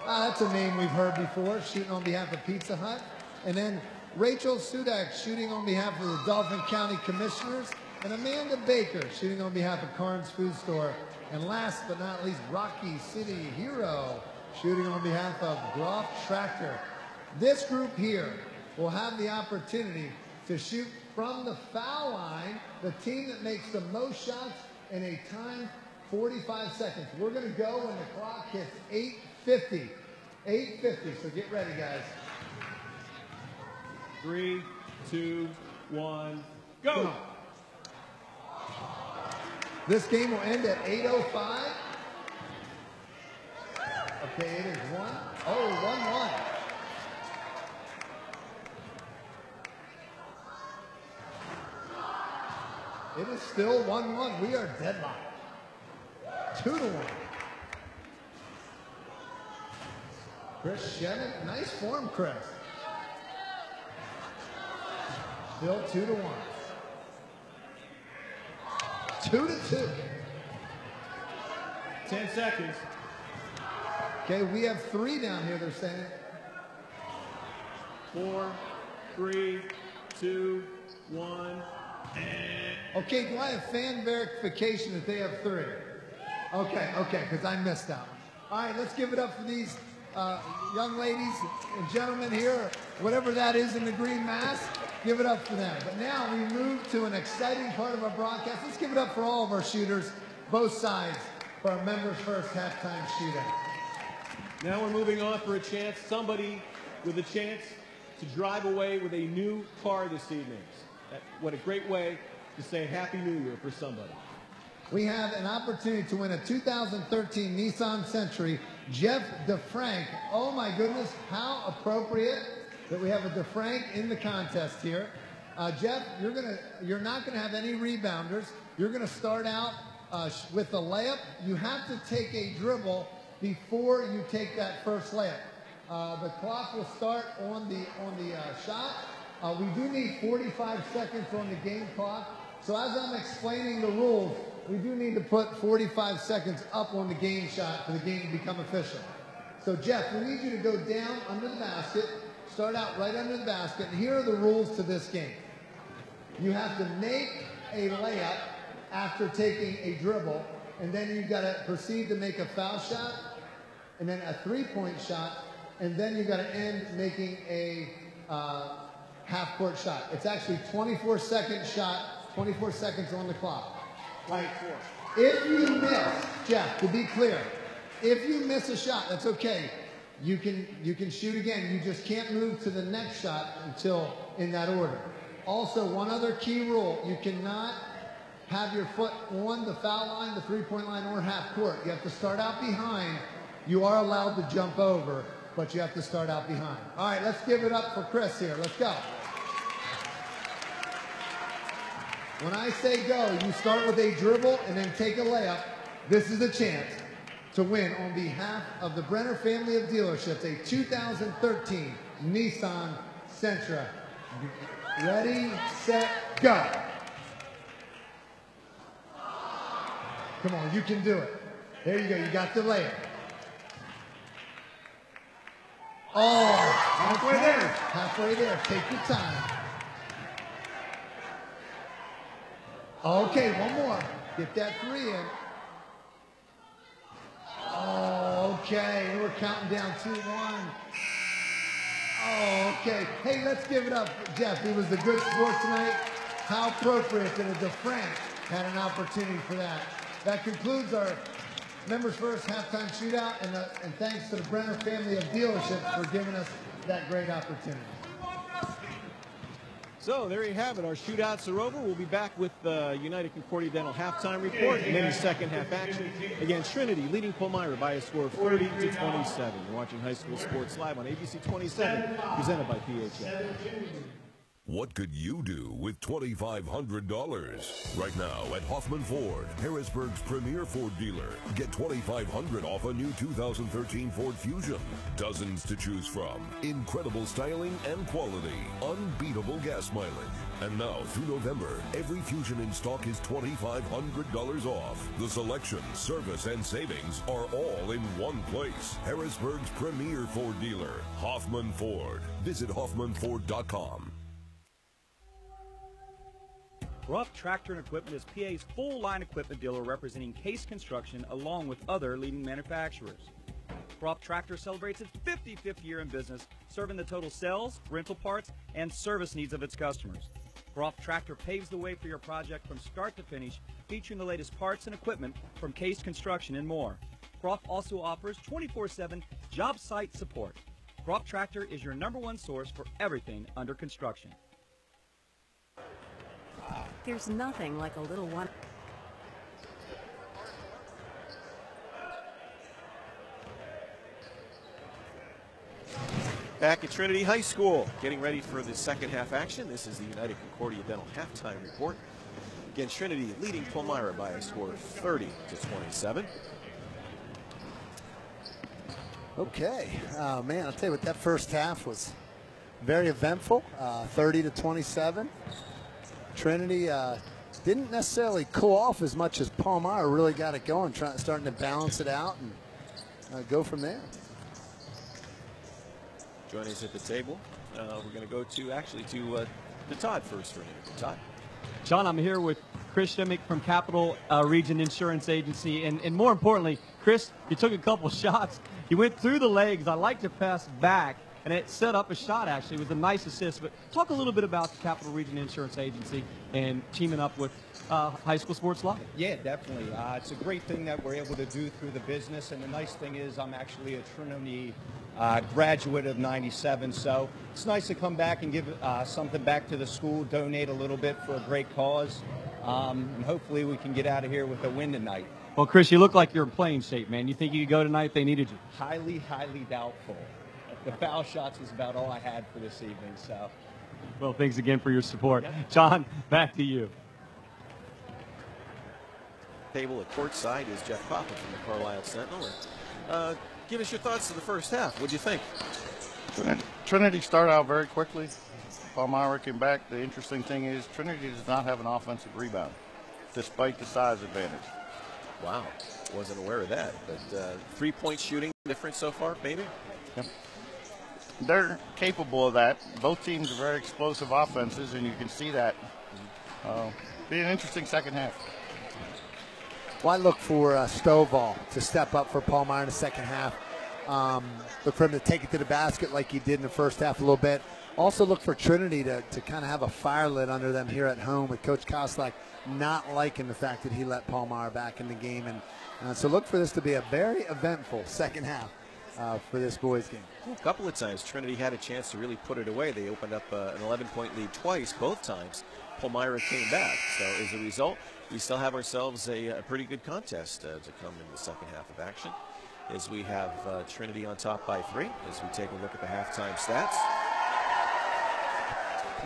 That's a name we've heard before, shooting on behalf of Pizza Hut. And then Rachel Sudak, shooting on behalf of the Dauphin County Commissioners. And Amanda Baker, shooting on behalf of Carnes Food Store. And last but not least, Rocky City Hero, shooting on behalf of Groff Tractor. This group here will have the opportunity to shoot from the foul line, the team that makes the most shots in a time 45 seconds. We're going to go when the clock hits 8:50. 8:50, so get ready, guys. 3, 2, 1, go! This game will end at 8:05. Okay, it is 1. Oh, 1-1. It is still 1-1. We are deadlocked. 2-1. Chris Shemick, nice form, Chris. Still 2-1. 2-2. 10 seconds. Okay, we have 3 down here, they're saying. 4, 3, 2, 1. Okay, do I have fan verification that they have 3? Okay, because I missed that one. All right, let's give it up for these young ladies and gentlemen here, whatever that is in the green mask. Give it up for them. But now we move to an exciting part of our broadcast. Let's give it up for all of our shooters, both sides, for our members first halftime shootout. Now we're moving on for a chance, somebody with a chance to drive away with a new car this evening. What a great way to say Happy New Year for somebody. We have an opportunity to win a 2013 Nissan Sentra. Jeff DeFrank. Oh my goodness, how appropriate that we have a DeFrank in the contest here. Jeff, you're not gonna have any rebounders. You're gonna start out with a layup. You have to take a dribble before you take that first layup. The clock will start on the shot. We do need 45 seconds on the game clock. So as I'm explaining the rules, we do need to put 45 seconds up on the game shot for the game to become official. So Jeff, we need you to go down under the basket, start out right under the basket, and here are the rules to this game. You have to make a layup after taking a dribble, and then you've got to proceed to make a foul shot, and then a three-point shot, and then you've got to end making a half-court shot. It's actually 24-second shot, 24 seconds on the clock. Right. If you miss, Jeff, to be clear, if you miss a shot, that's okay. You can shoot again. You just can't move to the next shot until in that order. Also, one other key rule, you cannot have your foot on the foul line, the three-point line, or half court. You have to start out behind. You are allowed to jump over, but you have to start out behind. All right, let's give it up for Chris here. Let's go. When I say go, you start with a dribble and then take a layup. This is a chance to win on behalf of the Brenner family of dealerships, a 2013 Nissan Sentra. Ready, set, go. Come on, you can do it. There you go, you got the layup. Oh, halfway there. Halfway there, take your time. Okay, one more. Get that 3 in. Oh, okay. We're counting down 2-1. Oh, okay. Hey, let's give it up, Jeff. He was a good sport tonight. How appropriate that a DeFrank had an opportunity for that. That concludes our Members First halftime shootout, and thanks to the Brenner family of dealerships for giving us that great opportunity. So there you have it. Our shootouts are over. We'll be back with the United Concordia Dental halftime report and then the second half action. Again, Trinity leading Palmyra by a score of 30-27. You're watching High School Sports Live on ABC 27, presented by PHF. What could you do with $2,500? Right now at Hoffman Ford, Harrisburg's premier Ford dealer. Get $2,500 off a new 2013 Ford Fusion. Dozens to choose from. Incredible styling and quality. Unbeatable gas mileage. And now through November, every Fusion in stock is $2,500 off. The selection, service, and savings are all in one place. Harrisburg's premier Ford dealer, Hoffman Ford. Visit hoffmanford.com. Ruff Tractor and Equipment is PA's full-line equipment dealer representing Case Construction along with other leading manufacturers. Ruff Tractor celebrates its 55th year in business, serving the total sales, rental parts, and service needs of its customers. Ruff Tractor paves the way for your project from start to finish, featuring the latest parts and equipment from Case Construction and more. Ruff also offers 24/7 job site support. Ruff Tractor is your #1 source for everything under construction. There's nothing like a little one. Back at Trinity High School, getting ready for the second half action. This is the United Concordia Dental halftime report. Again, Trinity leading Palmyra by a score of 30-27. Okay, man, I'll tell you what, that first half was very eventful, 30-27. Trinity didn't necessarily cool off as much as Palmyra really got it going, starting to balance it out and go from there. Joining us at the table, we're going to go to Todd first for an interview. Todd. John, I'm here with Chris Shimmick from Capital Region Insurance Agency. And more importantly, Chris, you took a couple shots. You went through the legs. I like to pass back. And it set up a shot, actually. It was a nice assist. But talk a little bit about the Capital Region Insurance Agency and teaming up with High School Sports Live. Yeah, definitely. It's a great thing that we're able to do through the business. And the nice thing is I'm actually a Trinity graduate of '97. So it's nice to come back and give something back to the school, donate a little bit for a great cause. And hopefully we can get out of here with a win tonight. Well, Chris, you look like you're in playing shape, man. You think you could go tonight if they needed you? Highly, highly doubtful. The foul shots was about all I had for this evening. So, well, thanks again for your support. John, back to you. Table at courtside is Jeff Coffin from the Carlisle Sentinel. Give us your thoughts of the first half. What'd you think? Trinity started out very quickly. Palmyra came back. The interesting thing is Trinity does not have an offensive rebound, despite the size advantage. Wow, wasn't aware of that. But 3-point shooting difference so far, maybe? Yep. They're capable of that. Both teams are very explosive offenses, and you can see that. Be an interesting second half. Well, I look for Stovall to step up for Palmyra in the second half. Look for him to take it to the basket like he did in the first half a little bit. Also look for Trinity to kind of have a fire lit under them here at home, with Coach Koslak not liking the fact that he let Palmyra back in the game. And so look for this to be a very eventful second half for this boys game. A couple of times Trinity had a chance to really put it away. They opened up an 11-point lead twice. Both times Palmyra came back. So as a result, we still have ourselves a pretty good contest to come in the second half of action, as we have Trinity on top by 3 as we take a look at the halftime stats.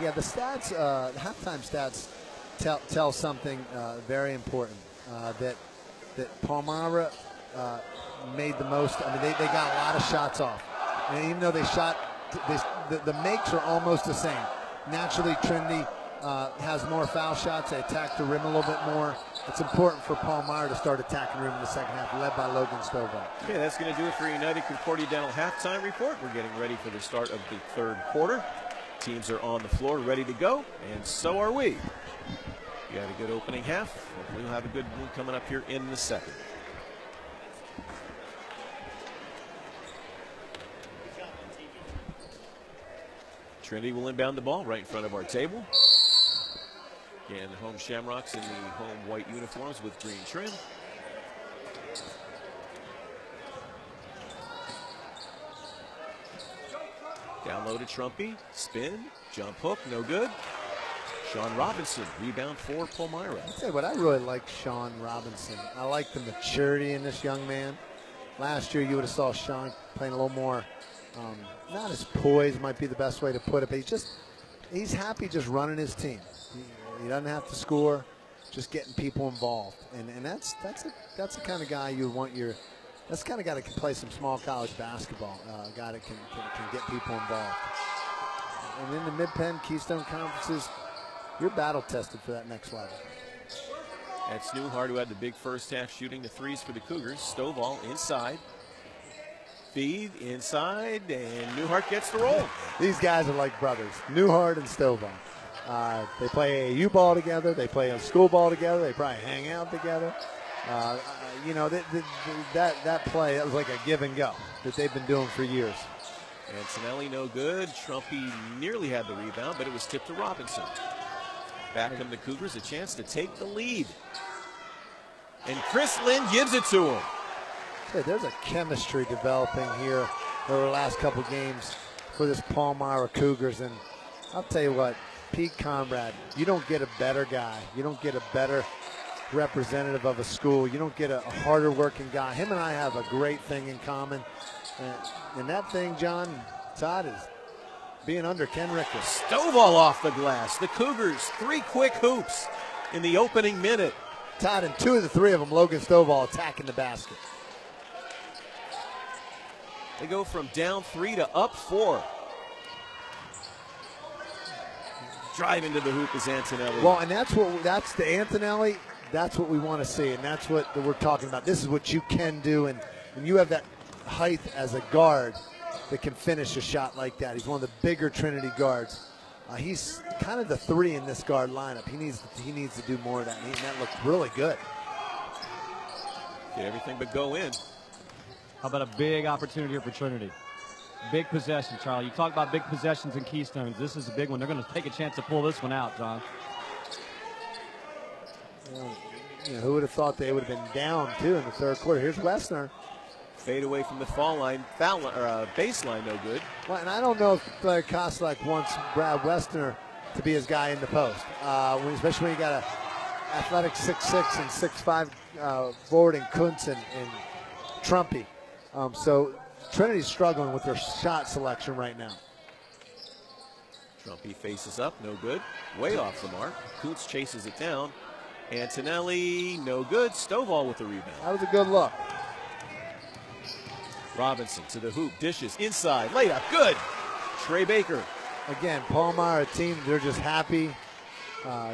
Yeah, the stats, the halftime stats tell something very important, that Palmyra made the most. I mean, they got a lot of shots off. And even though they shot, the makes are almost the same. Naturally, Trinity has more foul shots. They attack the rim a little bit more. It's important for Palmyra to start attacking the rim in the second half, led by Logan Stovall. Okay, that's going to do it for United Concordia Dental halftime report. We're getting ready for the start of the third quarter. Teams are on the floor ready to go, and so are we. You had a good opening half. Hopefully we'll have a good one coming up here in the second. Trinity will inbound the ball right in front of our table. Again, the home Shamrocks in the home white uniforms with green trim. Down low to Trumpy, spin, jump hook, no good. Sean Robinson, rebound for Palmyra. I'll tell you what, I really like Sean Robinson. I like the maturity in this young man. Last year you would have saw Sean playing a little more, not as poised might be the best way to put it, but he's happy just running his team. He doesn't have to score, just getting people involved. And that's the kind of guy you want that's the kind of guy that can play some small college basketball, a guy that can get people involved. And in the Mid-Penn Keystone Conferences, you're battle tested for that next level. That's Newhart, who had the big first half shooting the threes for the Cougars. Stovall inside. Feed inside, and Newhart gets the roll. These guys are like brothers, Newhart and Stovall. They play AAU ball together. They play school ball together. They probably hang out together. You know, that play, that was like a give and go that they've been doing for years. Antonelli no good. Trumpy nearly had the rebound, but it was tipped to Robinson. Back come the Cougars, a chance to take the lead. And Chris Lynn gives it to him. Hey, there's a chemistry developing here over the last couple games for this Palmyra Cougars. And I'll tell you what, Pete Conrad, you don't get a better guy. You don't get a better representative of a school. You don't get a harder working guy. Him and I have a great thing in common. And that thing, John, Todd, is being under Ken Ricker. Stovall off the glass. The Cougars, 3 quick hoops in the opening minute. Todd, and 2 of the 3 of them, Logan Stovall attacking the basket. They go from down 3 to up 4. Drive into the hoop is Antonelli. Well, and that's the Antonelli. That's what we want to see, and that's what we're talking about. This is what you can do, and you have that height as a guard that can finish a shot like that. He's one of the bigger Trinity guards. He's kind of the 3 in this guard lineup. He needs to do more of that, and that looked really good. Get everything but go in. How about a big opportunity here for Trinity? Big possession, Charlie. You talk about big possessions and Keystones. This is a big one. They're going to take a chance to pull this one out, John. Well, you know, who would have thought they would have been down, too, in the third quarter? Here's Wessner. Fade away from the baseline, no good. Well, and I don't know if Kostelak wants Brad Wessner to be his guy in the post, especially when you got an athletic 6'6" and 6'5" forward in Kuntz and Trumpy. So Trinity's struggling with their shot selection right now. Trumpy faces up, no good. Way off the mark. Kuntz chases it down. Antonelli, no good. Stovall with the rebound. That was a good look. Robinson to the hoop, dishes inside, layup, good. Trey Baker. Again, Palmyra team, they're just happy to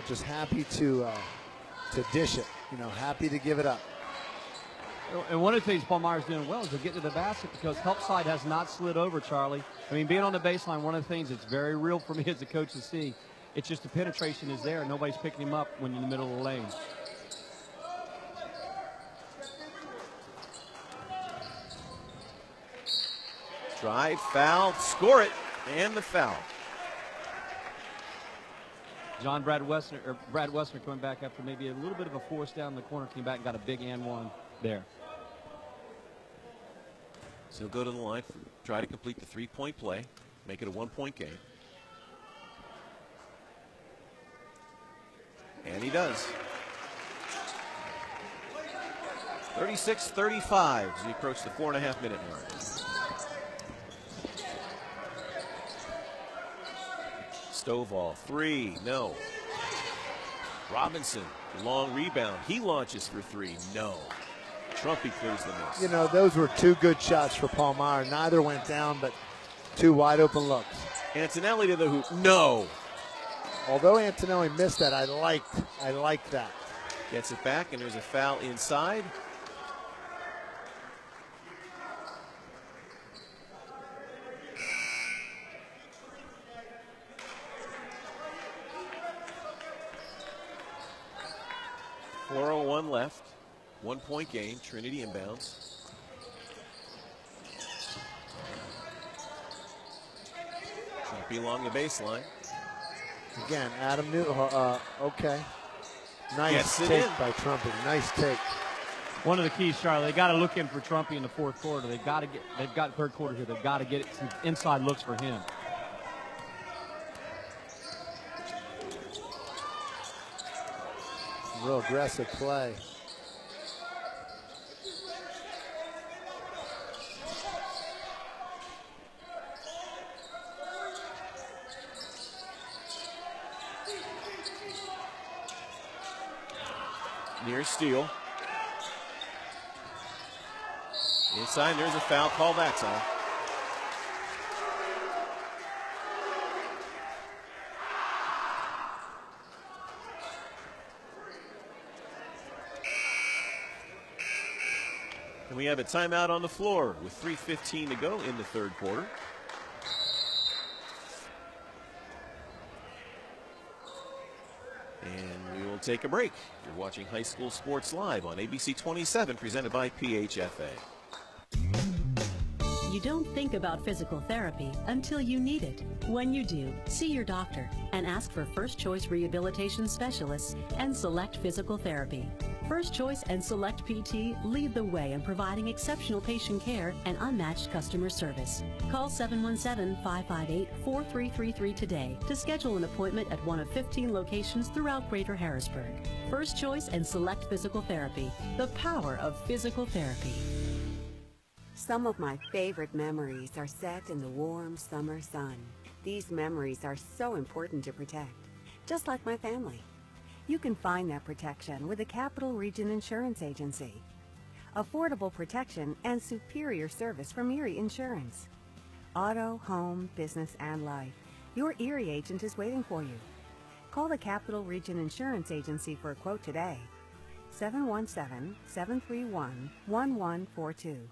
dish it. You know, happy to give it up. And one of the things Palmyra's doing well is they're getting to the basket because help side has not slid over, Charlie. I mean, being on the baseline, one of the things that's very real for me as a coach to see, it's just the penetration is there. Nobody's picking him up when you're in the middle of the lane. Drive, foul, score it, and the foul. Brad Wessner coming back after maybe a little bit of a force down in the corner, came back and got a big and one there. So he'll go to the line, try to complete the 3-point play, make it a 1-point game. And he does. 36-35 as we approach the 4.5-minute mark. Stovall, 3, no. Robinson, long rebound. He launches for 3, no. Trumpy clears the miss. You know, those were 2 good shots for Palmyra. Neither went down, but 2 wide open looks. Antonelli to the hoop, no. Although Antonelli missed that, I liked that. Gets it back, and there's a foul inside. 4:01 left. 1 point game. Trinity inbounds. Trumpy along the baseline. Again, Adam New. Okay. Nice Gets it take in. by Trumpy. Nice take. One of the keys, Charlie, they got to look in for Trumpy in the fourth quarter. They've got third quarter here. They've got to get some inside looks for him. Real aggressive play. Near steal. Inside, there's a foul call that time. And we have a timeout on the floor with 3:15 to go in the third quarter. And we will take a break. You're watching High School Sports Live on ABC 27, presented by PHFA. You don't think about physical therapy until you need it. When you do, see your doctor and ask for First Choice Rehabilitation Specialists and Select Physical Therapy. First Choice and Select PT lead the way in providing exceptional patient care and unmatched customer service. Call 717-558-4333 today to schedule an appointment at one of 15 locations throughout Greater Harrisburg. First Choice and Select Physical Therapy, the power of physical therapy. Some of my favorite memories are set in the warm summer sun. These memories are so important to protect, just like my family. You can find that protection with the Capital Region Insurance Agency. Affordable protection and superior service from Erie Insurance. Auto, home, business, and life. Your Erie agent is waiting for you. Call the Capital Region Insurance Agency for a quote today. 717-731-1142.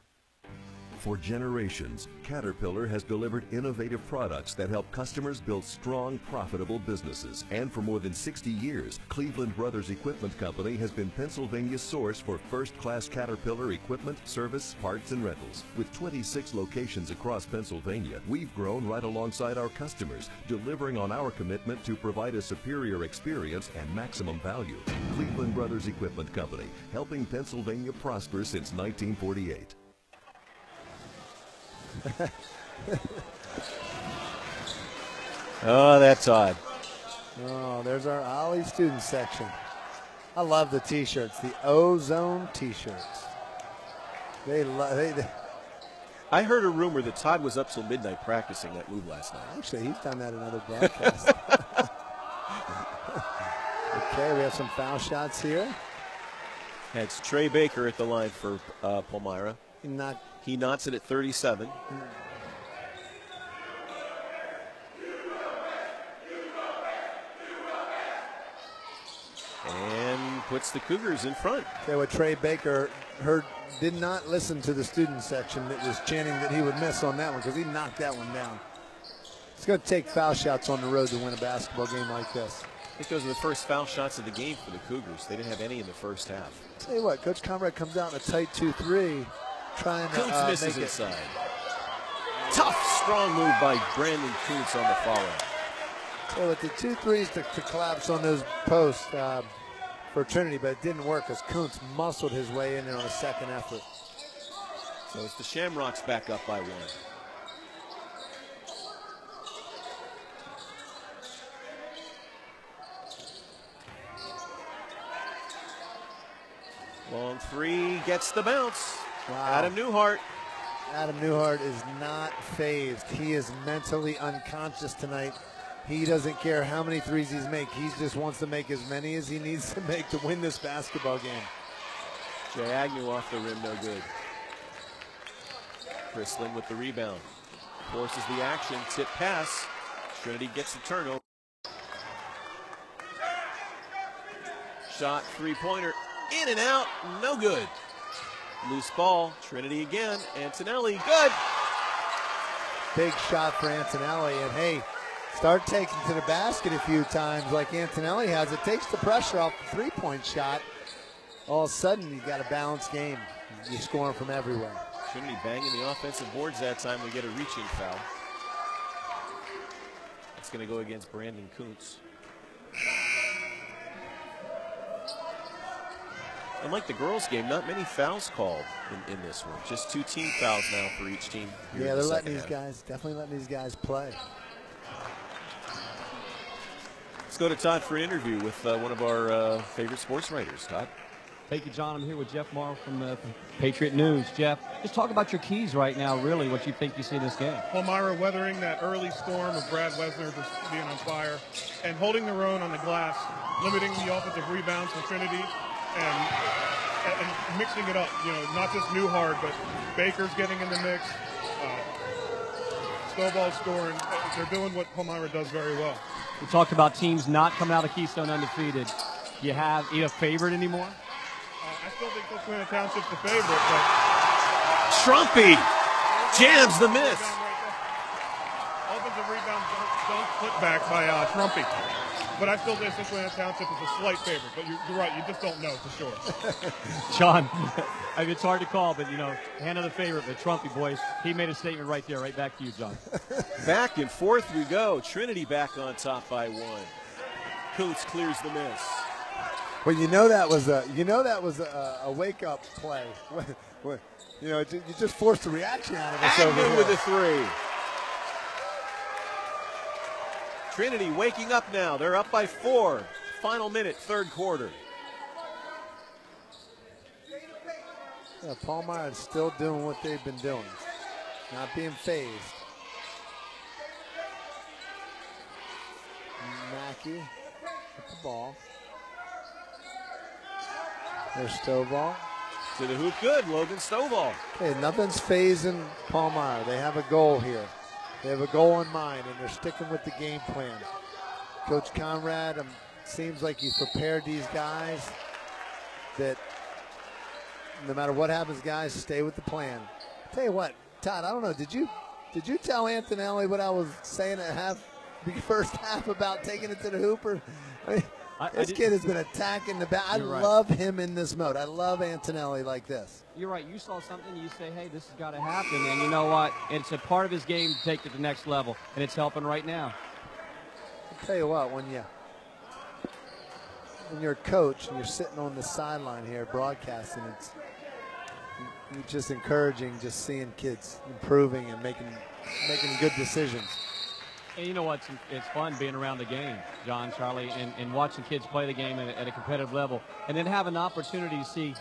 For generations, Caterpillar has delivered innovative products that help customers build strong, profitable businesses. And for more than 60 years, Cleveland Brothers Equipment Company has been Pennsylvania's source for first-class Caterpillar equipment, service, parts, and rentals. With 26 locations across Pennsylvania, we've grown right alongside our customers, delivering on our commitment to provide a superior experience and maximum value. Cleveland Brothers Equipment Company, helping Pennsylvania prosper since 1948. Oh, that's odd. Oh, there's our Ollie student section. I love the T-shirts, the Ozone T-shirts. I heard a rumor that Todd was up till midnight practicing that move last night. Actually, he's done that in other broadcasts. Okay, we have some foul shots here. It's Trey Baker at the line for Palmyra. He knots it at 37. And puts the Cougars in front. Okay, what Trey Baker did not listen to the student section that was chanting that he would miss on that one because he knocked that one down. It's going to take foul shots on the road to win a basketball game like this. I think those are the first foul shots of the game for the Cougars. They didn't have any in the first half. Tell you what, Coach Conrad comes out in a tight 2-3, trying to Kuntz misses make inside. Tough, strong move by Brandon Kuntz on the follow. So with the 2-3s to collapse on those posts for Trinity, but it didn't work as Kuntz muscled his way in there on a second effort. So it's the Shamrocks back up by 1. Long three, gets the bounce. Wow. Adam Newhart. Adam Newhart is not phased. He is mentally unconscious tonight. He doesn't care how many threes he's make. He just wants to make as many as he needs to make to win this basketball game. Jay Agnew off the rim, no good. Chrislin with the rebound. Forces the action, tip pass. Trinity gets the turnover. Shot, three-pointer, in and out, no good. Loose ball, Trinity again, Antonelli, good. Big shot for Antonelli, and hey, start taking to the basket a few times like Antonelli has. It takes the pressure off the three-point shot, all of a sudden you got a balanced game. You're scoring from everywhere. Trinity banging the offensive boards that time. We get a reaching foul. It's going to go against Brandon Kuntz. Unlike the girls' game, not many fouls called in this one. Just 2 team fouls now for each team. Yeah, they're letting these guys, definitely letting these guys play. Let's go to Todd for an interview with one of our favorite sports writers. Todd. Thank you, John. I'm here with Jeff Morrow from Patriot News. Jeff, just talk about your keys right now, really, what you think you see in this game. Palmyra weathering that early storm of Brad Wesner just being on fire and holding their own on the glass, limiting the offensive rebounds for Trinity and mixing it up. You know, not just Newhart, but Baker's getting in the mix. Stovall scoring. They're doing what Palmyra does very well. We talked about teams not coming out of Keystone undefeated. You have a favorite anymore? I still think Susquehanna Township's the favorite, but Trumpy jams the miss. Offensive rebound dunk putback by Trumpy. But I still think Susquehanna Township is a slight favorite. But you're right, you just don't know for sure. John, I mean, it's hard to call, but, you know, hand of the favorite, but Trumpy, boys, he made a statement right there. Right back to you, John. Back and forth we go. Trinity back on top by 1. Kuntz clears the miss. Well, you know that was a wake-up play. You know, you just forced a reaction out of us over Agnew with here. the 3. Trinity waking up now. They're up by 4. Final minute, third quarter. Yeah, Palmyra is still doing what they've been doing, not being phased. Mackey with the ball. There's Stovall. To the hoop, good. Logan Stovall. Hey, nothing's phasing Palmyra. They have a goal here. They have a goal in mind, and they're sticking with the game plan. Coach Conrad, seems like he's prepared these guys that no matter what happens, guys, stay with the plan. Tell you what, Todd, I don't know, did you tell Antonelli what I was saying at the first half about taking it to the hooper? I mean, this kid has been attacking the back. I love him in this mode. I love Antonelli like this. You're right. You saw something, you say, hey, this has got to happen. And you know what? It's a part of his game to take it to the next level, and it's helping right now. I'll tell you what, when you're a coach and you're sitting on the sideline here broadcasting, it's just encouraging just seeing kids improving and making good decisions. And you know what? It's fun being around the game, John, Charlie, and watching kids play the game at a competitive level. And then have an opportunity to see,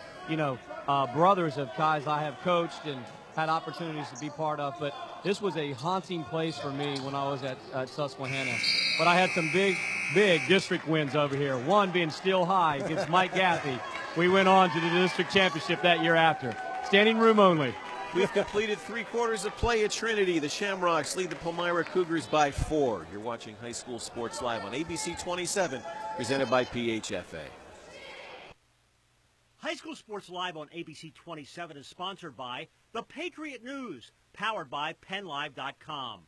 brothers of guys I have coached and had opportunities to be part of. But this was a haunting place for me when I was at Susquehanna. But I had some big district wins over here. One being Steel High against Mike Gaffey. We went on to the district championship that year after. Standing room only. We've completed 3 quarters of play at Trinity. The Shamrocks lead the Palmyra Cougars by 4. You're watching High School Sports Live on ABC 27, presented by PHFA. High School Sports Live on ABC 27 is sponsored by the Patriot News, powered by PennLive.com.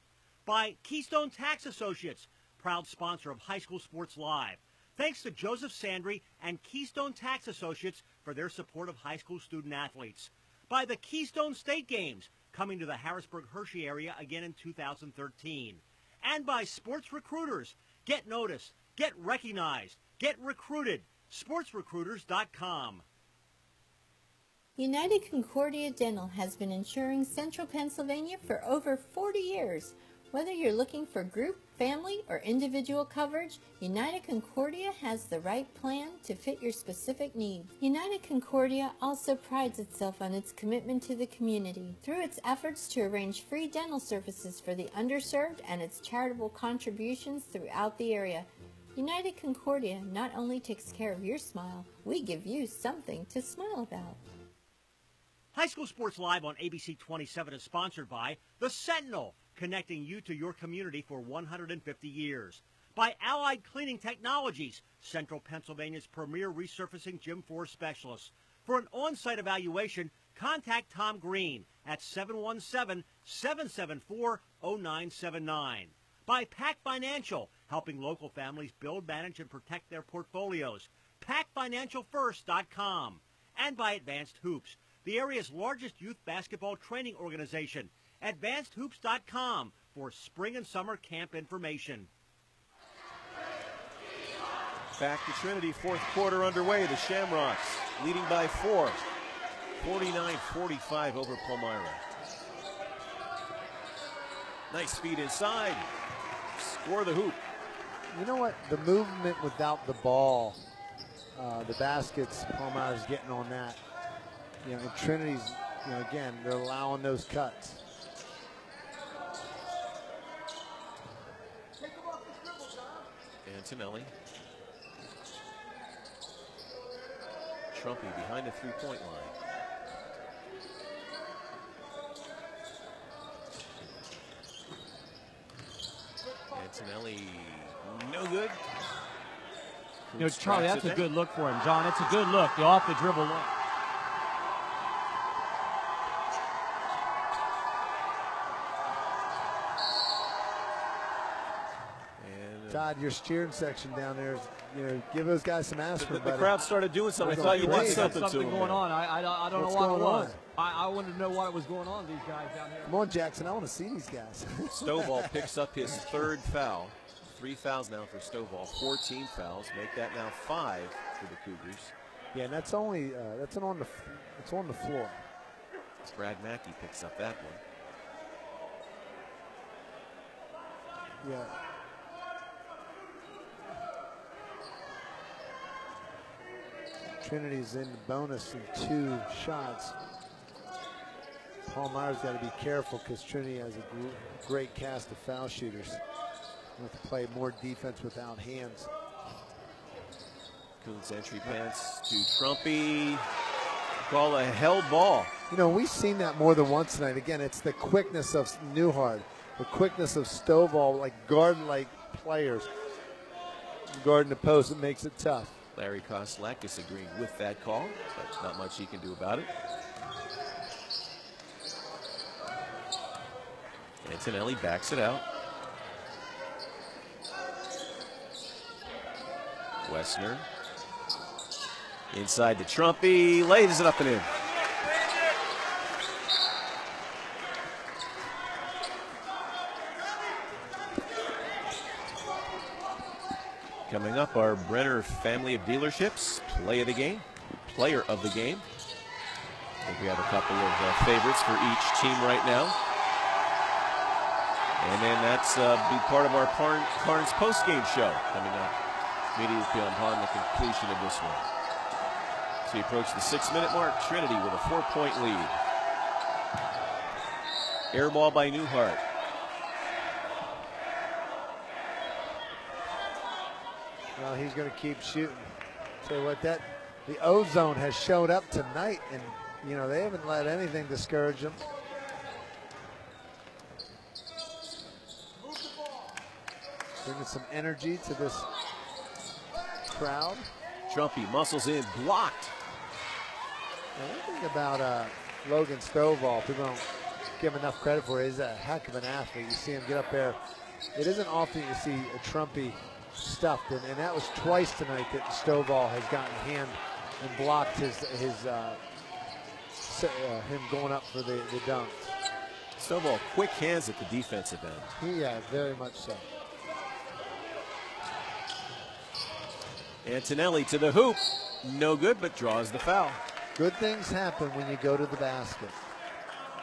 By Keystone Tax Associates, proud sponsor of High School Sports Live. Thanks to Joseph Sandry and Keystone Tax Associates for their support of high school student athletes. By the Keystone State Games, coming to the Harrisburg-Hershey area again in 2013. And by Sports Recruiters. Get noticed, get recognized, get recruited. SportsRecruiters.com. United Concordia Dental has been insuring Central Pennsylvania for over 40 years. Whether you're looking for group, family, or individual coverage, United Concordia has the right plan to fit your specific needs. United Concordia also prides itself on its commitment to the community through its efforts to arrange free dental services for the underserved and its charitable contributions throughout the area. United Concordia not only takes care of your smile, we give you something to smile about. High School Sports Live on ABC 27 is sponsored by The Sentinel, connecting you to your community for 150 years. By Allied Cleaning Technologies, Central Pennsylvania's premier resurfacing gym floor specialist. For an on-site evaluation, contact Tom Green at 717-774-0979. By Pac Financial, helping local families build, manage, and protect their portfolios. PacFinancialFirst.com. and by Advanced Hoops, the area's largest youth basketball training organization. AdvancedHoops.com for spring and summer camp information. Back to Trinity, fourth quarter underway. The Shamrocks leading by 4, 49-45 over Palmyra. Nice speed inside. Score the hoop. You know what? The movement without the ball, the baskets, Palmyra's getting on that. You know, and Trinity's, you know, again, they're allowing those cuts. Antonelli. Trumpy behind the three-point line. Antonelli, no good. You know, Charlie, that's a good look for him. John, it's a good look. The off the dribble look. Todd, your steering section down there, you know, give those guys some aspirin. The crowd started doing something. I thought you wanted something to them. Going on. I don't know what it was. I wanted to know what was going on, these guys down here. Come on, Jackson. I want to see these guys. Stovall picks up his third foul. 3 fouls now for Stovall. 14 fouls. Make that now 5 for the Cougars. Yeah, and that's only it's on the floor. Brad Mackey picks up that one. Yeah. Trinity's in the bonus in 2 shots. Palmyra's got to be careful because Trinity has a great cast of foul shooters. They have to play more defense without hands. Coons entry pass to Trumpy. Call a held ball. You know, we've seen that more than once tonight. Again, it's the quickness of Newhart, the quickness of Stovall, like guard-like players. Guarding the post, it makes it tough. Larry Koslak disagreeing with that call, but not much he can do about it. Antonelli backs it out. Wessner inside to Trumpy, lays it up and in. Coming up, our Brenner family of dealerships, player of the game. I think we have a couple of favorites for each team right now. And then that's be part of our Carnes post-game show coming up immediately upon the completion of this one. So we approach the 6-minute mark. Trinity with a 4-point lead. Air ball by Newhart. Well, he's going to keep shooting. Tell you what, the ozone has showed up tonight, and you know they haven't let anything discourage them. Bringing some energy to this crowd. Trumpy muscles in, blocked. Now, one thing about Logan Stovall, people don't give him enough credit for it. He's a heck of an athlete. You see him get up there. It isn't often you see a Trumpy stuffed, and that was twice tonight that Stovall has gotten hand and blocked him going up for the dunk. Stovall, quick hands at the defensive end. Yeah, very much so. Antonelli to the hoop. No good, but draws the foul. Good things happen when you go to the basket.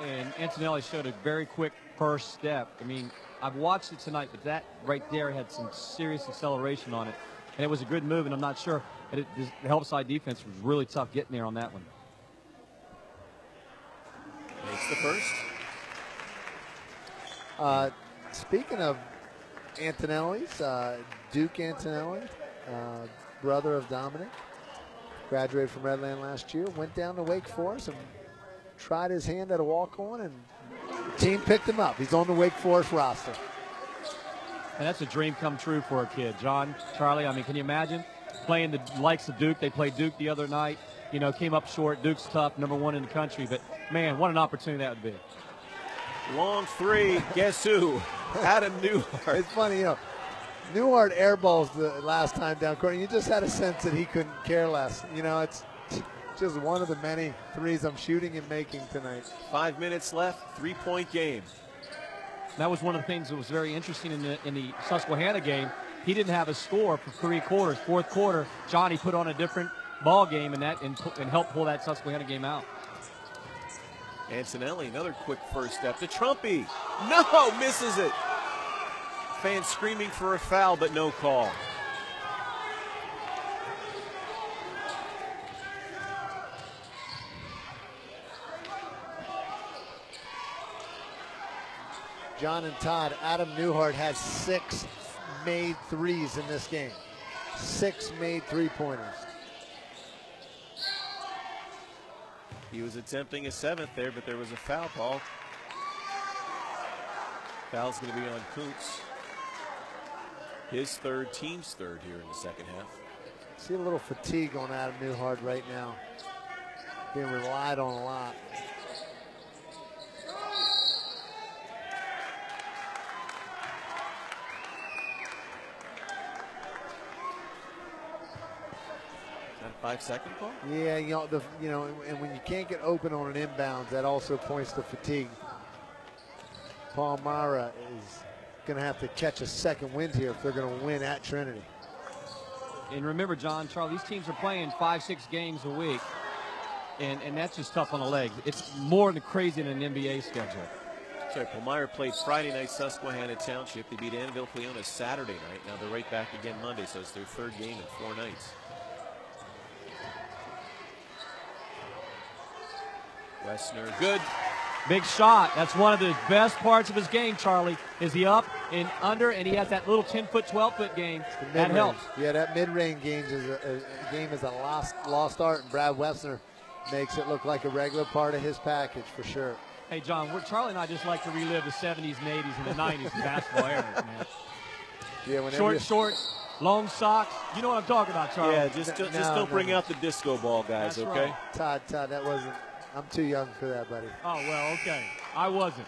And Antonelli showed a very quick first step. I mean, I've watched it tonight, but that right there had some serious acceleration on it. And it was a good move, and I'm not sure. The help side defense was really tough getting there on that one. Makes the first. Speaking of Antonelli's, Duke Antonelli, brother of Dominic, graduated from Redland last year, went down to Wake Forest and tried his hand at a walk-on, and the team picked him up. He's on the Wake Forest roster. And that's a dream come true for a kid. John, Charlie, I mean, can you imagine playing the likes of Duke? They played Duke the other night. You know, came up short. Duke's tough, #1 in the country. But, man, what an opportunity that would be. Long three. Guess who? Adam Newhart. It's funny, you know, Newhart airballs the last time down court, and you just had a sense that he couldn't care less. You know, Just one of the many threes I'm shooting and making tonight. 5 minutes left, 3-point game. That was one of the things that was very interesting in the Susquehanna game. He didn't have a score for 3 quarters. Fourth quarter, Johnny put on a different ball game and helped pull that Susquehanna game out. Antonelli, another quick first step to Trumpy. No, misses it. Fans screaming for a foul, but no call. John and Todd, Adam Newhart has 6 made threes in this game. 6 made three-pointers. He was attempting a 7th there, but there was a foul call. Foul's going to be on Kuntz. His third, team's third here in the second half. See a little fatigue on Adam Newhart right now. Being relied on a lot. That a 5-second call? Yeah, and when you can't get open on an inbound, that also points to fatigue. Palmyra is going to have to catch a second wind here if they're going to win at Trinity. And remember, John, Charlie, these teams are playing 5-6 games a week, and that's just tough on the legs. It's more than crazy than an NBA schedule. Sorry, Palmyra played Friday night Susquehanna Township. They beat Annville Cleona Saturday night. Now they're right back again Monday, so it's their third game in 4 nights. Wessner, good. Big shot. That's one of the best parts of his game, Charlie, is he up and under, and he has that little 10-foot, 12-foot game. That helps. Yeah, that mid-range game is a lost art, and Brad Wessner makes it look like a regular part of his package for sure. Hey, John, Charlie and I just like to relive the 70s and 80s and the 90s in basketball era, man. Yeah, short, long socks. You know what I'm talking about, Charlie. Yeah, just don't bring out the disco ball, guys, That's okay? Right. Todd, that wasn't. I'm too young for that, buddy. Oh, well, okay. I wasn't.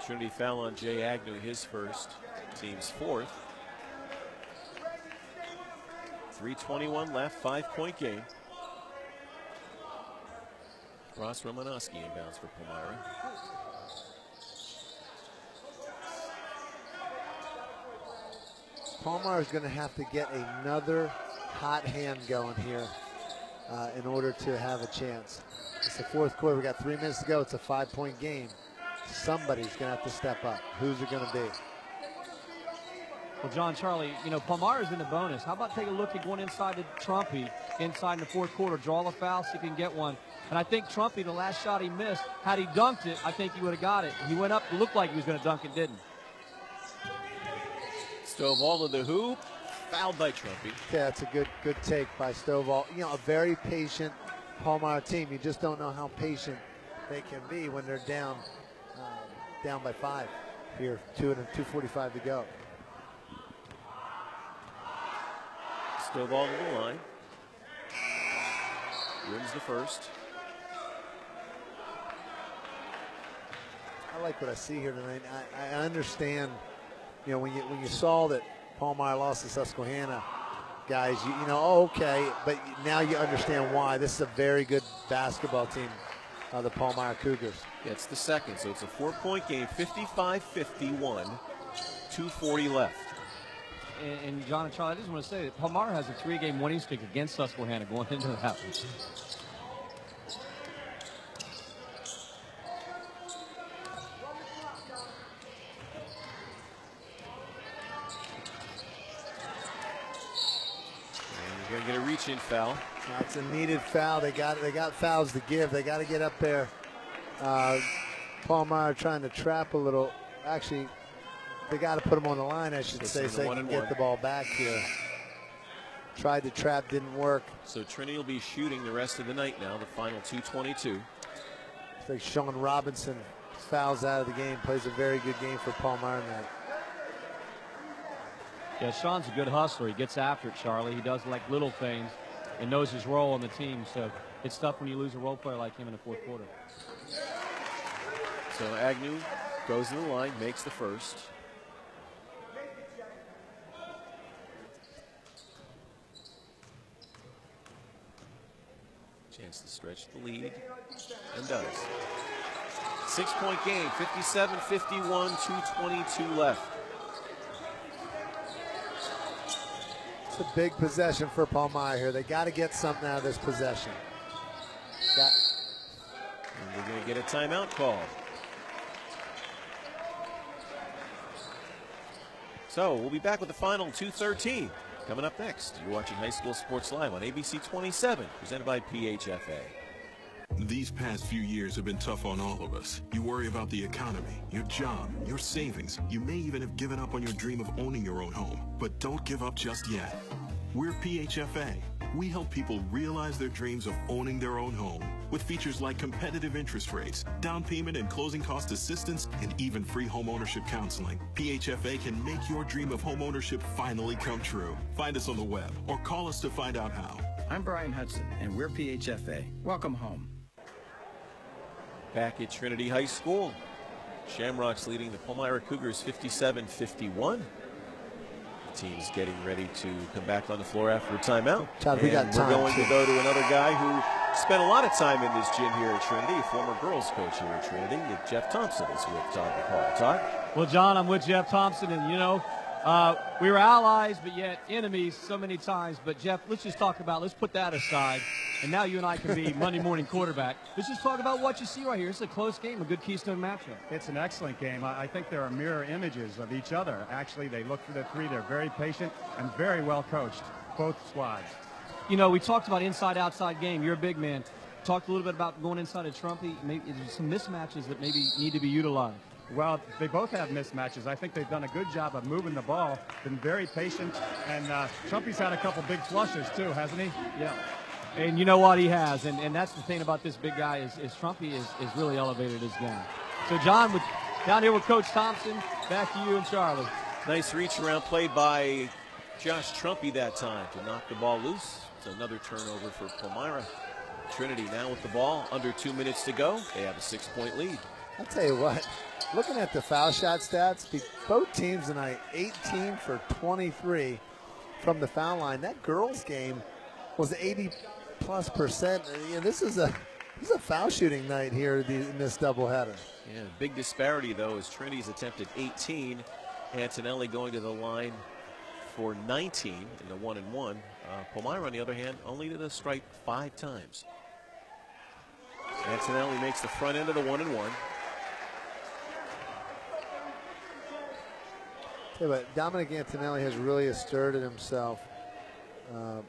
Trinity foul on Jay Agnew, his first, team's fourth. 3:21 left, 5-point game. Ross Romanowski inbounds for Palmyra. Palmyra is going to have to get another hot hand going here in order to have a chance. It's the fourth quarter. We got 3 minutes to go. It's a 5-point game. Somebody's going to have to step up. Who's it going to be? Well, John, Charlie, Palmyra's in the bonus. How about take a look at going inside to Trumpy inside in the fourth quarter, draw the foul so he can get one. And I think Trumpy, the last shot he missed, had he dunked it, I think he would have got it. He went up, it looked like he was going to dunk it, didn't. Stovall to the hoop, fouled by Trumpy. Yeah, it's a good take by Stovall. A very patient Palmyra team. You just don't know how patient they can be when they're down by 5 here, 2:45 to go. Stovall to the line. Wins the first. I like what I see here tonight. I understand, when you saw that Palmyra lost to Susquehanna, guys, okay, but now you understand why. This is a very good basketball team, the Palmyra Cougars. Yeah, it's the second, so it's a 4-point game, 55-51, 2:40 left. And John and Charlie, I just want to say that Palmyra has a 3-game winning streak against Susquehanna going into that one. You're going to get a reach-in foul. That's a needed foul. They got fouls to give. They got to get up there. Palmyra trying to trap a little. Actually, they got to put them on the line, I should say, so they can get the ball back here. Tried to trap, didn't work. So Trinity will be shooting the rest of the night now, the final 2:22. I think Sean Robinson fouls out of the game, plays a very good game for Palmyra tonight. Yeah, Sean's a good hustler. He gets after it, Charlie. He does like little things and knows his role on the team. So it's tough when you lose a role player like him in the fourth quarter. So Agnew goes to the line, makes the first. tries to stretch the lead and does. 6-point game, 57-51, 2:22 left. It's a big possession for Palmyra here. They got to get something out of this possession. And we're going to get a timeout call. So we'll be back with the final 2:13 coming up next. You're watching High School Sports Live on ABC 27, presented by PHFA. These past few years have been tough on all of us. You worry about the economy, your job, your savings. You may even have given up on your dream of owning your own home. But don't give up just yet. We're PHFA. We help people realize their dreams of owning their own home with features like competitive interest rates, down payment and closing cost assistance, and even free home ownership counseling. PHFA can make your dream of home ownership finally come true. Find us on the web or call us to find out how. I'm Brian Hudson, and we're PHFA. Welcome home. Back at Trinity High School, Shamrocks leading the Palmyra Cougars 57-51. The team's getting ready to come back on the floor after a timeout. Todd, we got time, we're going to go to another guy who spent a lot of time in this gym here at Trinity, a former girls coach here at Trinity. Jeff Thompson is with Todd McCall. Todd? Well, John, I'm with Jeff Thompson, and you know, we were allies, but yet enemies so many times. But Jeff, let's put that aside. And now you and I can be Monday morning quarterback. Let's just talk about what you see right here. It's a close game, a good Keystone matchup. It's an excellent game. I think there are mirror images of each other. Actually, they look for the three. They're very patient and very well coached, both squads. You know, we talked about inside-outside game. You're a big man. Talked a little bit about going inside of Trumpy. Maybe there's some mismatches that maybe need to be utilized. Well, they both have mismatches. I think they've done a good job of moving the ball, been very patient, and Trumpy's had a couple big flushes too, hasn't he? Yeah. And you know what, he has, and that's the thing about this big guy is Trumpy is really elevated his game. So John, down here with Coach Thompson, back to you and Charlie. Nice reach around play by Josh Trumpy that time to knock the ball loose. It's another turnover for Palmyra. Trinity now with the ball, under 2 minutes to go. They have a 6-point lead. I'll tell you what, looking at the foul shot stats, both teams tonight 18 for 23 from the foul line. That girls game was 80+%. You know, this is a foul shooting night here in this doubleheader. Yeah, big disparity though as Trinity's attempted 18. Antonelli going to the line for 19 in the 1-and-1. Palmyra, on the other hand, only to the stripe 5 times. Antonelli makes the front end of the 1-and-1. Yeah, but Dominic Antonelli has really asserted himself in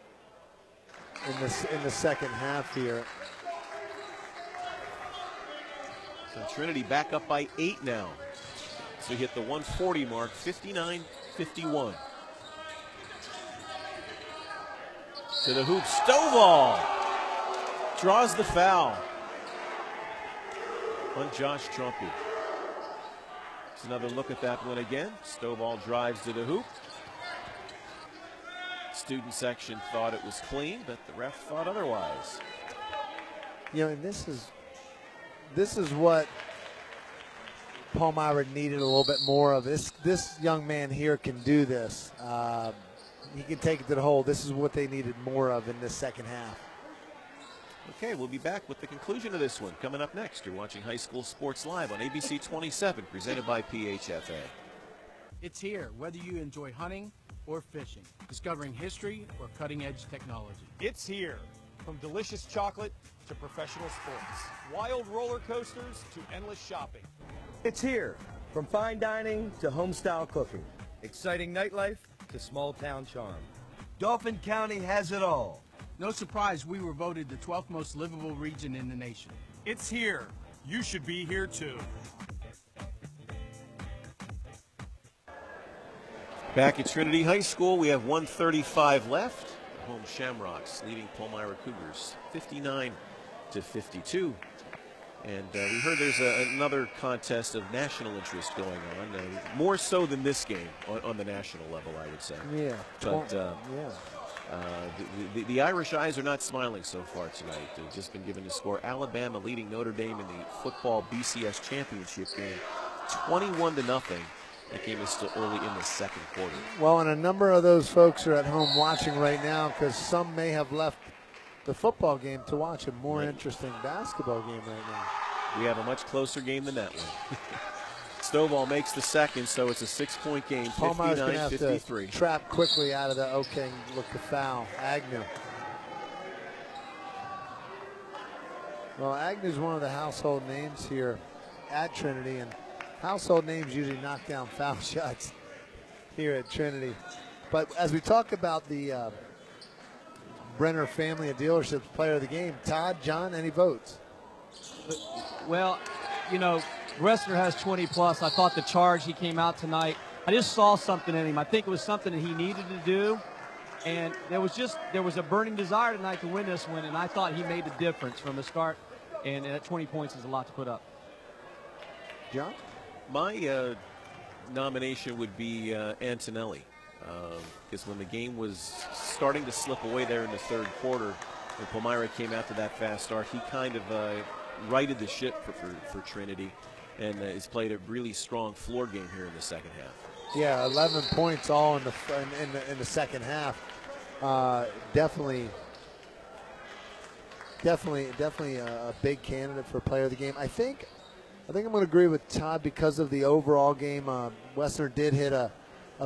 the second half here. So Trinity back up by 8 now. So he hit the 140 mark, 59-51. To the hoop, Stovall draws the foul on Josh Trumpy. It's another look at that one again. Stovall drives to the hoop. Student section thought it was clean, but the ref thought otherwise. You know, and this is what Palmyra needed a little bit more of. This young man here can do this. He can take it to the hole. This is what they needed more of in this second half. Okay, we'll be back with the conclusion of this one coming up next. You're watching High School Sports Live on ABC 27, presented by PHFA. It's here, whether you enjoy hunting or fishing, discovering history or cutting-edge technology. It's here, from delicious chocolate to professional sports, wild roller coasters to endless shopping. It's here, from fine dining to home-style cooking, exciting nightlife to small-town charm. Dauphin County has it all. No surprise we were voted the 12th most livable region in the nation. It's here. You should be here too. Back at Trinity High School, we have 1:35 left. Home Shamrocks leading Palmyra Cougars 59-52. And we heard there's another contest of national interest going on, more so than this game on the national level, I would say. Yeah. But the Irish eyes are not smiling so far tonight. They've just been given the score. Alabama leading Notre Dame in the football BCS championship game, 21-0. That game is still early in the second quarter. Well, and a number of those folks are at home watching right now because some may have left the football game to watch a more interesting basketball game right now. We have a much closer game than that one. Stovall makes the second, so it's a 6-point game, Palmyra's going to have 59-53. to trap quickly out of the okay, look the foul. Agnew. Well, Agnew's one of the household names here at Trinity, and household names usually knock down foul shots here at Trinity. But as we talk about the Brenner family of dealerships player of the game, Todd, John, any votes? Well, you know, Wessner has 20 plus. I thought the charge he came out tonight, I just saw something in him. I think it was something that he needed to do. And there was a burning desire tonight to win this one, and I thought he made the difference from the start. And that 20 points is a lot to put up. John? My nomination would be Antonelli. Because when the game was starting to slip away there in the third quarter, when Palmyra came after that fast start, he kind of righted the ship for Trinity, and has played a really strong floor game here in the second half. Yeah, 11 points all in the second half. Definitely a big candidate for player of the game. I think I'm going to agree with Todd because of the overall game. Wessner did hit a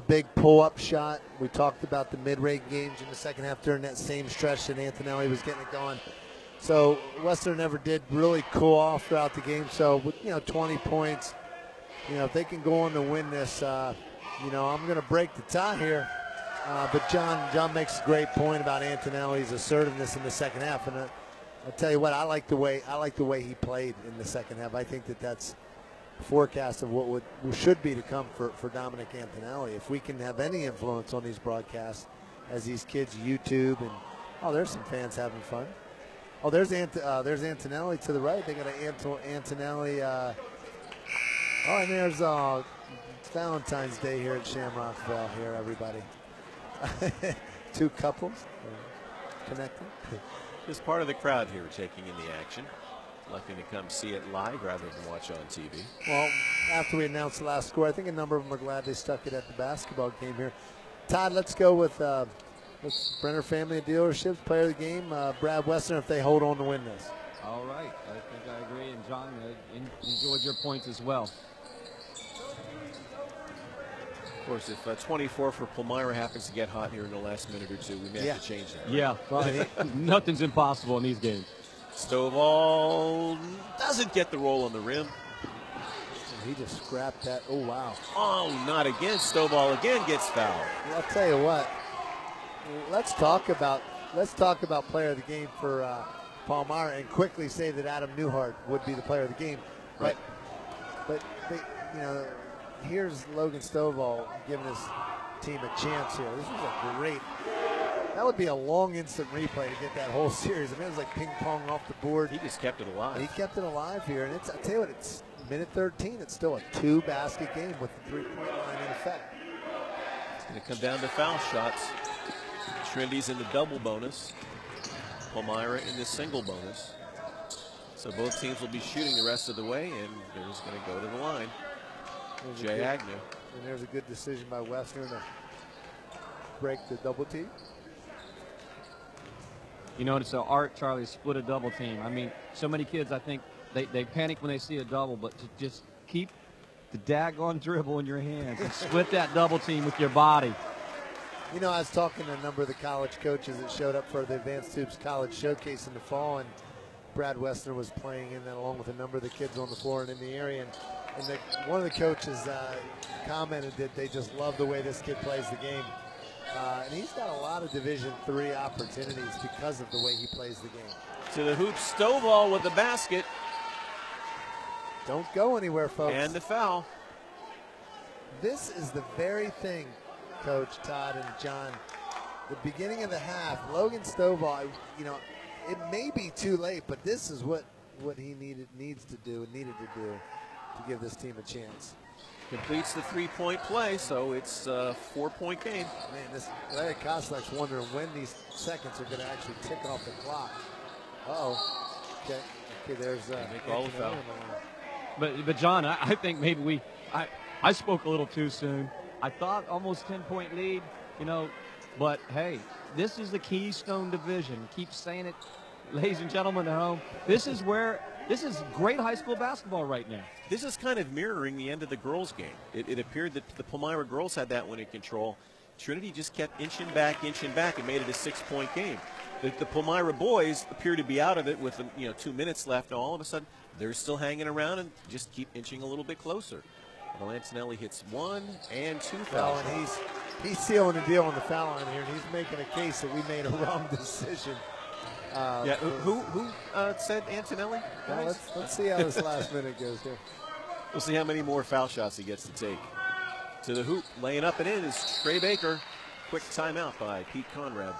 big pull-up shot. We talked about the mid-range games in the second half during that same stretch that Antonelli was getting it going. So Wessner never did really cool off throughout the game. So with 20 points, if they can go on to win this, I'm going to break the tie here. But John makes a great point about Antonelli's assertiveness in the second half, and I'll tell you what, I like the way he played in the second half. I think that's a forecast of what should be to come for Dominic Antonelli. If we can have any influence on these broadcasts as these kids YouTube, and there's some fans having fun. Oh, there's Antonelli to the right. They got an Antonelli. And there's it's Valentine's Day here at Shamrockville. Here, everybody. Two couples connecting. Just part of the crowd here taking in the action, electing to come see it live rather than watch on TV. Well, after we announced the last score, I think a number of them are glad they stuck it at the basketball game here. Todd, let's go with Brenner family of dealerships, player of the game, Brad Wessner, if they hold on to win this. All right. I think I agree. And John, enjoyed your points as well. Of course, if 24 for Palmyra happens to get hot here in the last minute or two, we may have to change that. Right? Yeah, well, nothing's impossible in these games. Stovall doesn't get the roll on the rim. He just scrapped that. Oh, wow. Oh, not again. Stovall again gets fouled. Well, I'll tell you what. Let's talk about player of the game for Palmyra, and quickly say that Adam Newhart would be the player of the game. Right. But here's Logan Stovall giving his team a chance here. This was a great. That would be a long instant replay to get that whole series. I mean, it was like ping pong off the board. He just kept it alive. He kept it alive here, and I tell you what, it's minute 13. It's still a 2-basket game with the 3-point line in effect. It's going to come down to foul shots. Trinity's in the double bonus. Palmyra in the single bonus. So both teams will be shooting the rest of the way, and they're just going to go to the line. Jay Agnew. And there's a good decision by Wessner to break the double team. It's an art, Charlie, split a double team. I mean, so many kids, I think, they panic when they see a double, but to just keep the daggone dribble in your hands and split that double team with your body. I was talking to a number of the college coaches that showed up for the Advanced Hoops College Showcase in the fall, and Brad Wessner was playing in that along with a number of the kids on the floor and in the area. And one of the coaches commented that they just love the way this kid plays the game. And he's got a lot of Division III opportunities because of the way he plays the game. To the hoop, Stovall with the basket. Don't go anywhere, folks. And the foul. This is the very thing, Coach Todd and John. The beginning of the half, Logan Stovall, it may be too late, but this is what he needs to do to give this team a chance. Completes the 3-point play, so it's a 4-point game. Man, Larry Koslak's wondering when these seconds are going to actually tick off the clock. Okay, there's make all the foul. But John, I think maybe I spoke a little too soon. I thought almost 10-point lead. But, hey, this is the Keystone Division. Keep saying it, ladies and gentlemen at home. This is great high school basketball right now. This is kind of mirroring the end of the girls' game. It appeared that the Palmyra girls had that one in control. Trinity just kept inching back, and made it a 6-point game. The Palmyra boys appear to be out of it with 2 minutes left. All of a sudden, they're still hanging around and just keep inching a little bit closer. Well, Antonelli hits 1 and 2 fouls. Well, and he's sealing the deal on the foul line here, and he's making a case that we made a wrong decision. Who said Antonelli? Well, let's see how this last minute goes here. We'll see how many more foul shots he gets to take. To the hoop, laying up and in is Trey Baker. Quick timeout by Pete Conrad.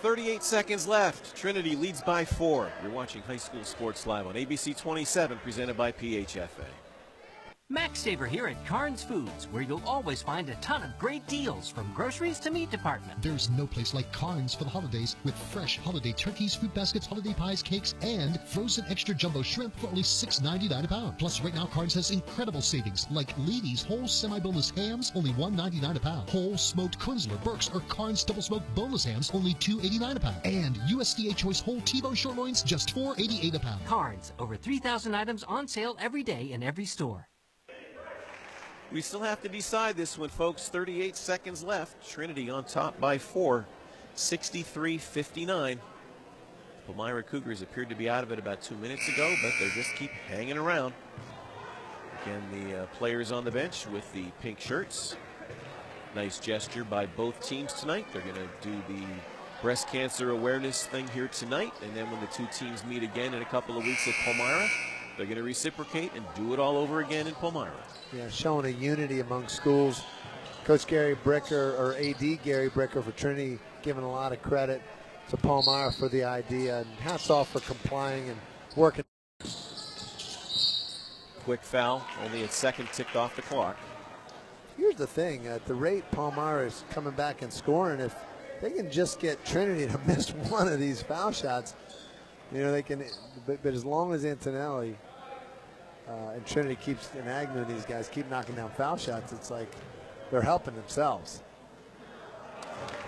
38 seconds left. Trinity leads by 4. You're watching High School Sports Live on ABC 27, presented by PHFA. Max Saver here at Carnes Foods, where you'll always find a ton of great deals, from groceries to meat department. There's no place like Carnes for the holidays, with fresh holiday turkeys, fruit baskets, holiday pies, cakes, and frozen extra jumbo shrimp for only $6.99 a pound. Plus, right now, Carnes has incredible savings, like Levy's whole semi-boneless hams, only $1.99 a pound. Whole smoked Kunzler, Burke's, or Carnes double smoked boneless hams, only $2.89 a pound. And USDA choice whole T-bone short loins, just $4.88 a pound. Carnes, over 3,000 items on sale every day in every store. We still have to decide this one, folks. 38 seconds left. Trinity on top by 4, 63-59. Palmyra Cougars appeared to be out of it about 2 minutes ago, but they just keep hanging around. Again, the players on the bench with the pink shirts. Nice gesture by both teams tonight. They're going to do the breast cancer awareness thing here tonight, and then when the two teams meet again in a couple of weeks at Palmyra, they're going to reciprocate and do it all over again in Palmyra. Yeah, showing a unity among schools. Coach Gary Bricker, or AD Gary Bricker for Trinity, giving a lot of credit to Palmyra for the idea, and hats off for complying and working. Quick foul, only a second ticked off the clock. Here's the thing, at the rate Palmyra is coming back and scoring, if they can just get Trinity to miss one of these foul shots, they can, but as long as Antonelli and Trinity keeps, and Agnew and these guys keep knocking down foul shots, it's like they're helping themselves.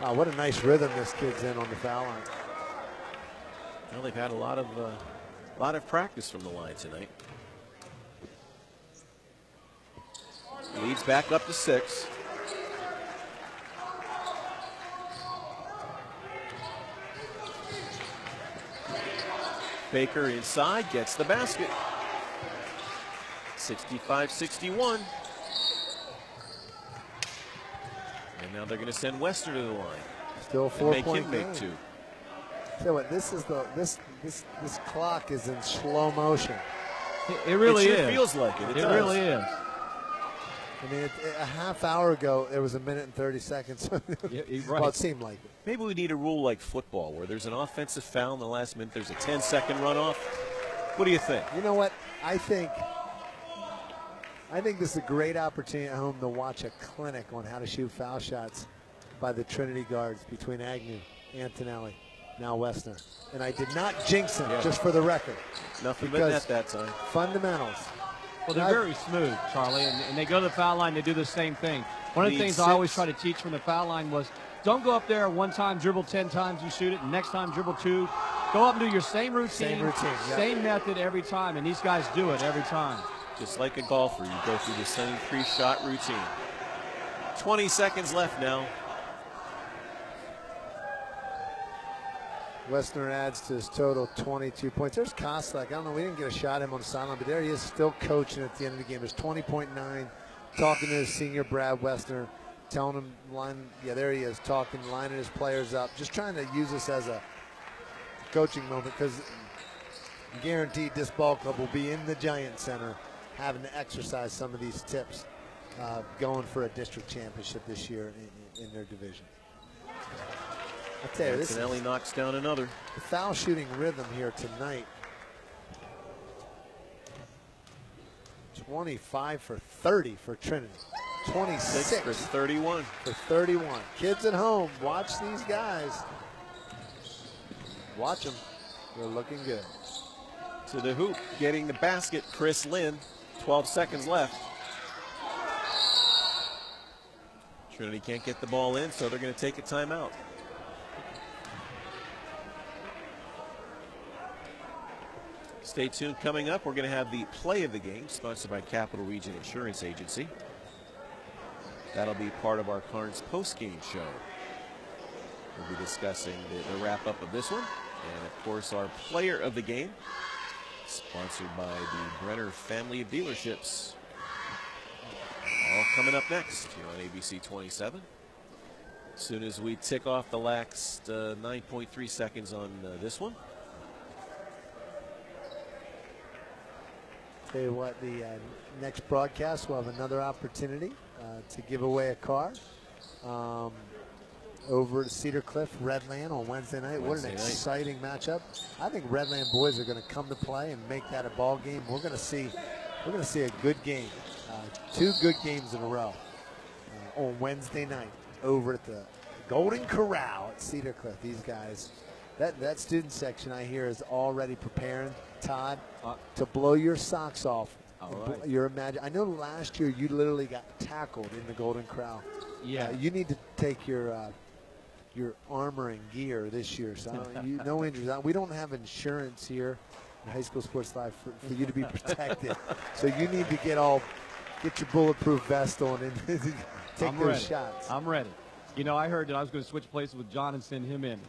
Wow, what a nice rhythm this kid's in on the foul line. Well, they've had a lot of practice from the line tonight. Leads back up to 6. Baker inside, gets the basket. 65-61. And now they're going to send Western to the line. Still 4-point make 2. So what? This is this clock is in slow motion. It really is. It feels like it. It really is. I mean, a half hour ago, there was 1 minute and 30 seconds. Yeah, right. Well, it seemed like it. Maybe we need a rule like football where there's an offensive foul in the last minute, there's a 10-second runoff. What do you think? You know what? I think this is a great opportunity at home to watch a clinic on how to shoot foul shots by the Trinity guards between Agnew, Antonelli, now Westner. And I did not jinx him, just for the record. Nothing but net that time. Fundamentals. Well, they're very smooth, Charlie, and they go to the foul line, they do the same thing. One of the things I always try to teach from the foul line was, don't go up there one time, dribble 10 times, you shoot it, and next time dribble 2. Go up and do your same routine, same method every time, and these guys do it every time. Just like a golfer, you go through the same 3-shot routine. 20 seconds left now. Westner adds to his total 22 points. There's Kostak. I don't know, we didn't get a shot at him on the sideline, but there he is still coaching at the end of the game. There's 20.9, talking to his senior Brad Westner, telling him, there he is, talking, lining his players up, just trying to use this as a coaching moment, because guaranteed this ball club will be in the Giant Center having to exercise some of these tips going for a district championship this year in their division. I tell you, Antonelli knocks down another. The foul shooting rhythm here tonight. 25 for 30 for Trinity. 26 for 31. For 31. Kids at home, watch these guys. Watch them. They're looking good. To the hoop, getting the basket, Chris Lynn. 12 seconds left. Trinity can't get the ball in, so they're going to take a timeout. Stay tuned. Coming up, we're going to have the play of the game, sponsored by Capital Region Insurance Agency. That'll be part of our Carnes post-game show. We'll be discussing the wrap-up of this one. And, of course, our player of the game, sponsored by the Brenner family of dealerships. All coming up next here on ABC 27. As soon as we tick off the last 9.3 seconds on this one. Tell you what, the next broadcast we'll have another opportunity to give away a car over to Cedar Cliff, Redland on Wednesday night. What an exciting matchup! I think Redland boys are going to come to play and make that a ball game. We're going to see a good game, 2 good games in a row on Wednesday night over at the Golden Corral at Cedar Cliff. These guys, that student section I hear is already preparing, Todd, to blow your socks off. Right. I know last year you literally got tackled in the Golden Corral. Yeah. You need to take your armor and gear this year. So no injuries. We don't have insurance here in High School Sports Live for you to be protected. So you need to get your bulletproof vest on and take those shots. I'm ready. You know, I heard that I was going to switch places with John and send him in.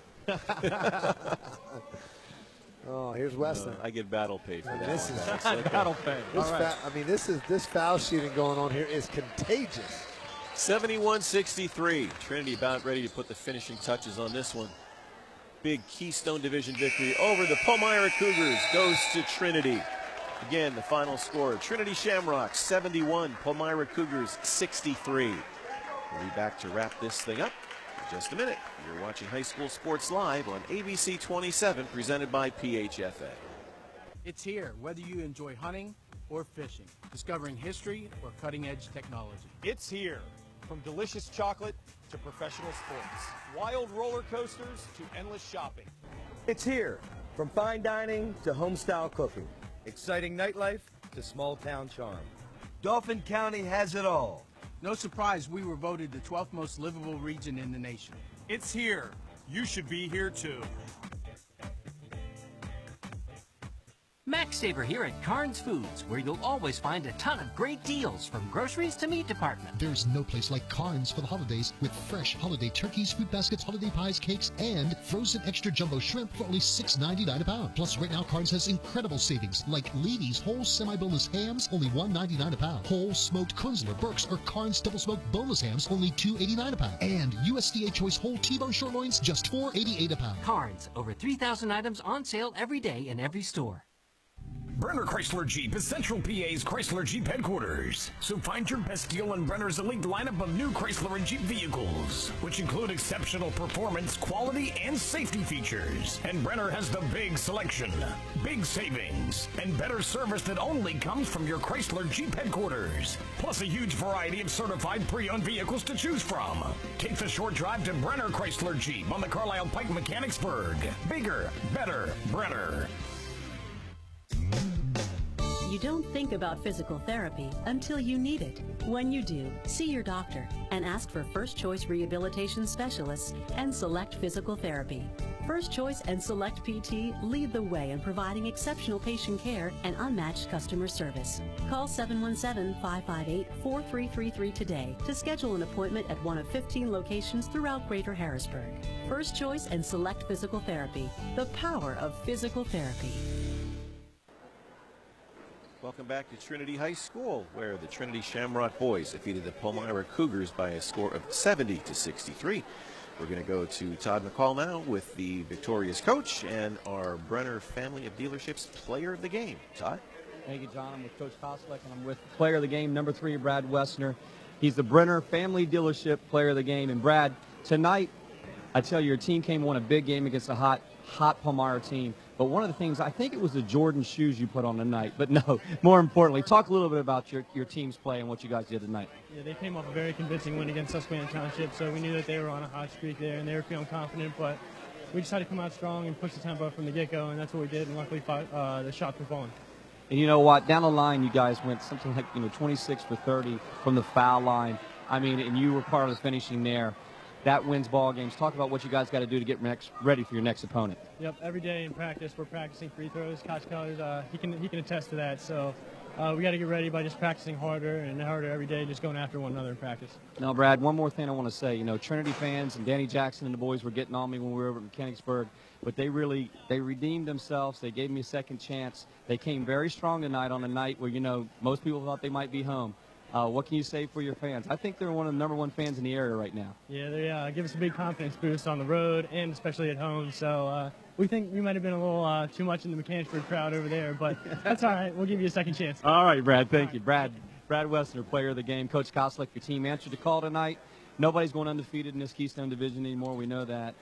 Oh, here's Weston. I get battle pay for that. This is battle pay. This foul shooting going on here is contagious. 71-63. Trinity about ready to put the finishing touches on this one. Big Keystone Division victory over the Palmyra Cougars goes to Trinity. Again, the final score, Trinity Shamrocks 71, Palmyra Cougars 63. We'll be back to wrap this thing up in just a minute. You're watching High School Sports Live on ABC 27, presented by PHFA. It's here, whether you enjoy hunting or fishing, discovering history or cutting-edge technology. It's here. From delicious chocolate to professional sports, wild roller coasters to endless shopping. It's here. From fine dining to home-style cooking, exciting nightlife to small-town charm. Dauphin County has it all. No surprise we were voted the 12th most livable region in the nation. It's here. You should be here too. Max Saver here at Carnes Foods, where you'll always find a ton of great deals from groceries to meat department. There's no place like Carnes for the holidays, with fresh holiday turkeys, fruit baskets, holiday pies, cakes, and frozen extra jumbo shrimp for only $6.99 a pound. Plus, right now, Carnes has incredible savings, like Levy's whole semi-boneless hams, only $1.99 a pound. Whole smoked Kunzler, Burke's, or Carnes double smoked boneless hams, only $2.89 a pound. And USDA choice whole T-bone short loins, just $4.88 a pound. Carnes, over 3,000 items on sale every day in every store. Brenner Chrysler Jeep is Central PA's Chrysler Jeep headquarters. So find your best deal on Brenner's elite lineup of new Chrysler and Jeep vehicles, which include exceptional performance, quality, and safety features. And Brenner has the big selection, big savings, and better service that only comes from your Chrysler Jeep headquarters. Plus a huge variety of certified pre-owned vehicles to choose from. Take the short drive to Brenner Chrysler Jeep on the Carlisle Pike Mechanicsburg. Bigger, better, Brenner. You don't think about physical therapy until you need it. When you do, see your doctor and ask for First Choice Rehabilitation Specialists and Select Physical Therapy. First Choice and Select PT lead the way in providing exceptional patient care and unmatched customer service. Call 717-558-4333 today to schedule an appointment at one of 15 locations throughout Greater Harrisburg. First Choice and Select Physical Therapy, the power of physical therapy. Welcome back to Trinity High School, where the Trinity Shamrock boys defeated the Palmyra Cougars by a score of 70-63. We're going to go to Todd McCall now with the victorious coach and our Brenner family of dealerships player of the game. Todd? Thank you, John. I'm with Coach Koslick, and I'm with player of the game, number 3, Brad Wessner. He's the Brenner family dealership player of the game. And Brad, tonight, I tell you, your team came and won a big game against a hot Palmyra team. But one of the things, I think it was the Jordan shoes you put on tonight. But no, more importantly, talk a little bit about your team's play and what you guys did tonight. Yeah, they came off a very convincing win against Susquehanna Township, so we knew that they were on a hot streak there, and they were feeling confident. But we just had to come out strong and push the tempo from the get-go, and that's what we did, and luckily the shots were falling. And you know what? Down the line, you guys went something like 26 for 30 from the foul line. I mean, and you were part of the finishing there. That wins ball games. Talk about what you guys got to do to get ready for your next opponent. Yep, every day in practice we're practicing free throws. Coach Keller's, he can attest to that. So we got to get ready by just practicing harder and harder every day, just going after one another in practice. Now, Brad, one more thing I want to say. You know, Trinity fans and Danny Jackson and the boys were getting on me when we were over at Mechanicsburg, but they redeemed themselves. They gave me a second chance. They came very strong tonight on a night where, you know, most people thought they might be home. What can you say for your fans? I think they're one of the #1 fans in the area right now. Yeah, they give us a big confidence boost on the road and especially at home. So we think we might have been a little too much in the Mechanicsburg crowd over there, but that's all right. We'll give you a second chance. All right, Brad. Thank you. Brad Wessner, player of the game. Coach Koslick, your team answered the call tonight. Nobody's going undefeated in this Keystone Division anymore. We know that.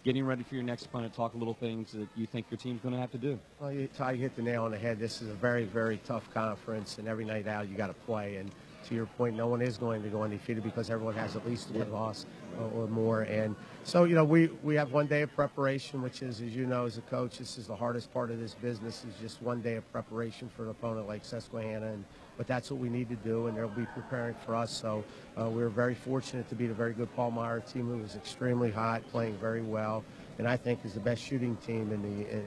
Getting ready for your next opponent, talk a little things that you think your team's going to have to do. Well, Ty, you hit the nail on the head. This is a very, very tough conference, and every night out you got to play. And to your point, no one is going to go undefeated because everyone has at least one loss or more. And so, you know, we have 1 day of preparation, which is, as you know, as a coach, this is the hardest part of this business, is just 1 day of preparation for an opponent like Susquehanna. But that's what we need to do, and they'll be preparing for us. So we're very fortunate to beat a very good Palmyra team who is extremely hot, playing very well, and I think is the best shooting team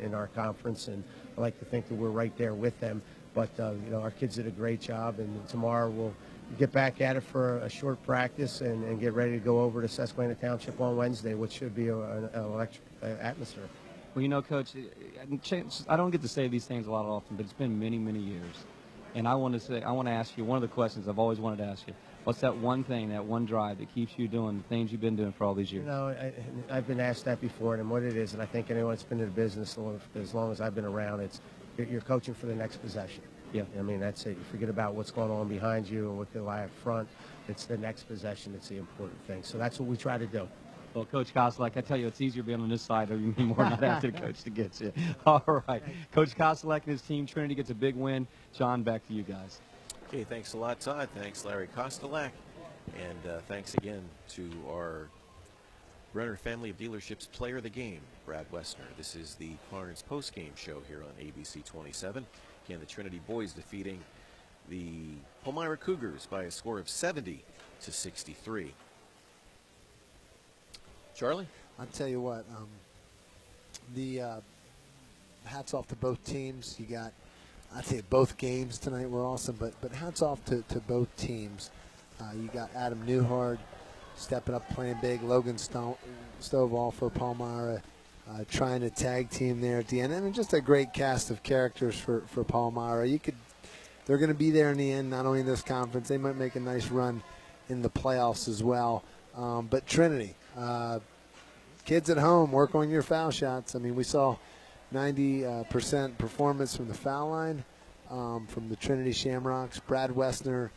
in our conference. And I like to think that we're right there with them. But you know, our kids did a great job, and tomorrow we'll get back at it for a short practice and get ready to go over to Susquehanna Township on Wednesday, which should be an electric atmosphere. Well, you know, Coach, I don't get to say these things a lot often, but it's been many, many years. And I want to ask you one of the questions I've always wanted to ask you. What's that one thing, that one drive that keeps you doing the things you've been doing for all these years? You know, I've been asked that before, and what it is, and I think anyone that's been in the business as long as I've been around, it's you're coaching for the next possession. Yeah. I mean, that's it. You forget about what's going on behind you and what could lie up front. It's the next possession that's the important thing. So that's what we try to do. Well, Coach Koslick, I tell you, it's easier being on this side, or you need more not after the coach to get you. All right. Coach Koslick and his team, Trinity, gets a big win. John, back to you guys. Okay, thanks a lot, Todd. Thanks, Larry Kostelak. And thanks again to our Brenner family of dealerships player of the game, Brad Wessner. This is the Clarence postgame show here on ABC 27. Again, the Trinity boys defeating the Palmyra Cougars by a score of 70-63. Charlie? I'll tell you what, the hats off to both teams. You got, I'd say both games tonight were awesome, but hats off to both teams. You got Adam Newhart stepping up, playing big. Logan Stovall for Palmyra, trying to tag team there at the end. I mean, just a great cast of characters for Palmyra. They're going to be there in the end, not only in this conference. They might make a nice run in the playoffs as well. But Trinity, kids at home, work on your foul shots. I mean, we saw 90% performance from the foul line from the Trinity Shamrocks. Brad Wessner,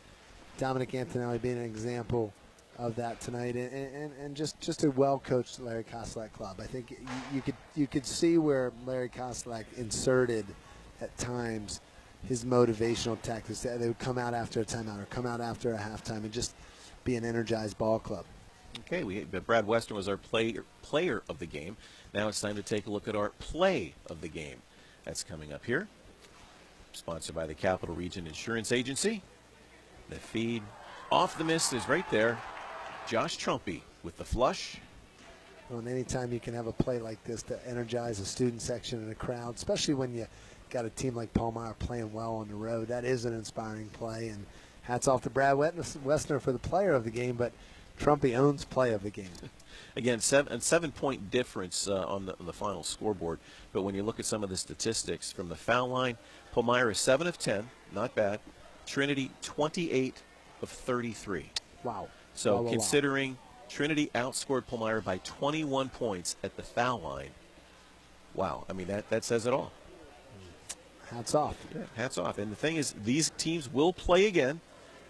Dominic Antonelli being an example of that tonight, and just a well-coached Larry Koslick club. I think you could see where Larry Koslick inserted at times his motivational tactics. They would come out after a timeout or come out after a halftime and just be an energized ball club. Okay, Brad Western was our player of the game. Now it's time to take a look at our play of the game. That's coming up here. Sponsored by the Capital Region Insurance Agency. The feed off the mist is right there. Josh Trumpy with the flush. Well, and anytime you can have a play like this to energize a student section and a crowd, especially when you got a team like Palmyra playing well on the road, that is an inspiring play. And hats off to Brad Wessner for the player of the game, but Trumpy owns play of the game. Again, a 7-point difference on the final scoreboard. But when you look at some of the statistics from the foul line, Palmyra 7 of 10, not bad. Trinity 28 of 33. Wow. So wow. Considering Trinity outscored Palmyra by 21 points at the foul line, wow. I mean, that says it all. Hats off. Yeah, hats off. And the thing is, these teams will play again.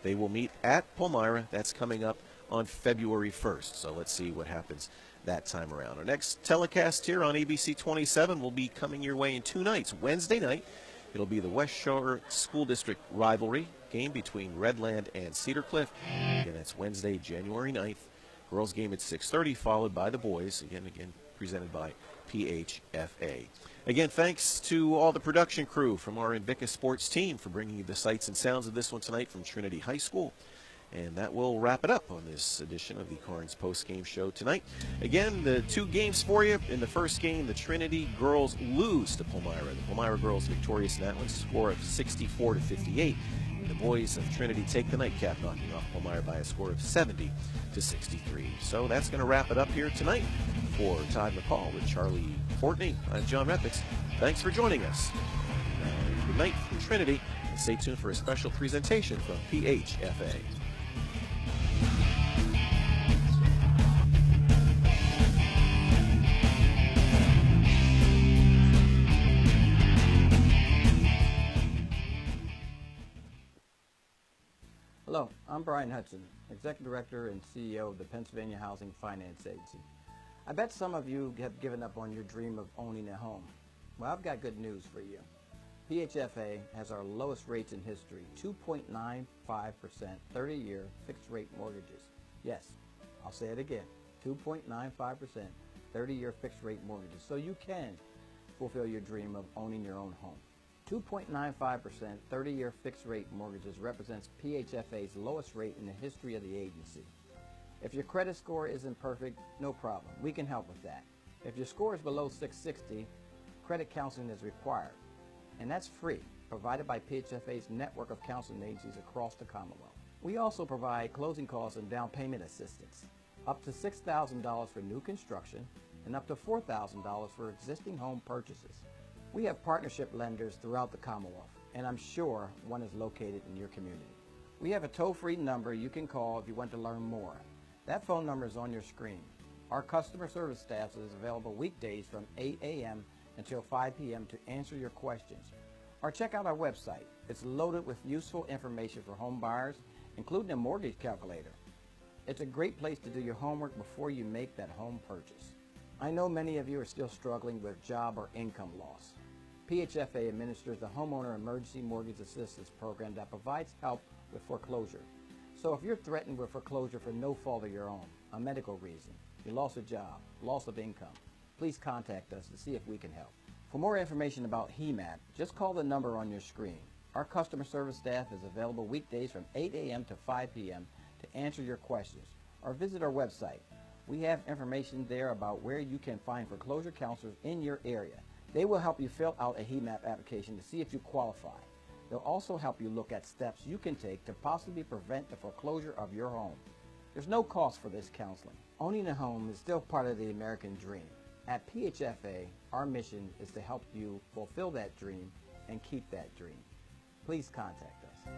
They will meet at Palmyra. That's coming up on February 1st. So let's see what happens that time around. Our next telecast here on ABC 27 will be coming your way in 2 nights. Wednesday night, it'll be the West Shore School District rivalry game between Redland and Cedar Cliff. Again, that's Wednesday, January 9th. Girls game at 6:30, followed by the boys. Again, presented by PHFA. Again, thanks to all the production crew from our Invicta Sports team for bringing you the sights and sounds of this one tonight from Trinity High School. And that will wrap it up on this edition of the Carnes post-game show tonight. Again, the two games for you. In the first game, the Trinity girls lose to Palmyra. The Palmyra girls victorious in that one, score of 64-58. The boys of Trinity take the nightcap, knocking off Palmyra by a score of 70-63. So that's going to wrap it up here tonight. For Todd McCall with Charlie Fortney, I'm John Repix. Thanks for joining us. Good night from Trinity, and stay tuned for a special presentation from PHFA. Hello, I'm Brian Hudson, Executive Director and CEO of the Pennsylvania Housing Finance Agency. I bet some of you have given up on your dream of owning a home. Well, I've got good news for you. PHFA has our lowest rates in history, 2.95% 30-year fixed-rate mortgages. Yes, I'll say it again, 2.95% 30-year fixed-rate mortgages, so you can fulfill your dream of owning your own home. 2.95% 30-year fixed-rate mortgages represents PHFA's lowest rate in the history of the agency. If your credit score isn't perfect, no problem. We can help with that. If your score is below 660, credit counseling is required. And that's free, provided by PHFA's network of counseling agencies across the Commonwealth. We also provide closing costs and down payment assistance, up to $6,000 for new construction and up to $4,000 for existing home purchases. We have partnership lenders throughout the Commonwealth, and I'm sure one is located in your community. We have a toll-free number you can call if you want to learn more. That phone number is on your screen. Our customer service staff is available weekdays from 8 a.m. until 5 p.m. to answer your questions. Or check out our website. It's loaded with useful information for home buyers, including a mortgage calculator. It's a great place to do your homework before you make that home purchase. I know many of you are still struggling with job or income loss. PHFA administers the Homeowner Emergency Mortgage Assistance Program that provides help with foreclosure. So if you're threatened with foreclosure for no fault of your own, a medical reason, you lost a job, loss of income, please contact us to see if we can help. For more information about HEMAP, just call the number on your screen. Our customer service staff is available weekdays from 8 a.m. to 5 p.m. to answer your questions, or visit our website. We have information there about where you can find foreclosure counselors in your area. They will help you fill out a HEMAP application to see if you qualify. They'll also help you look at steps you can take to possibly prevent the foreclosure of your home. There's no cost for this counseling. Owning a home is still part of the American dream. At PHFA, our mission is to help you fulfill that dream and keep that dream. Please contact us.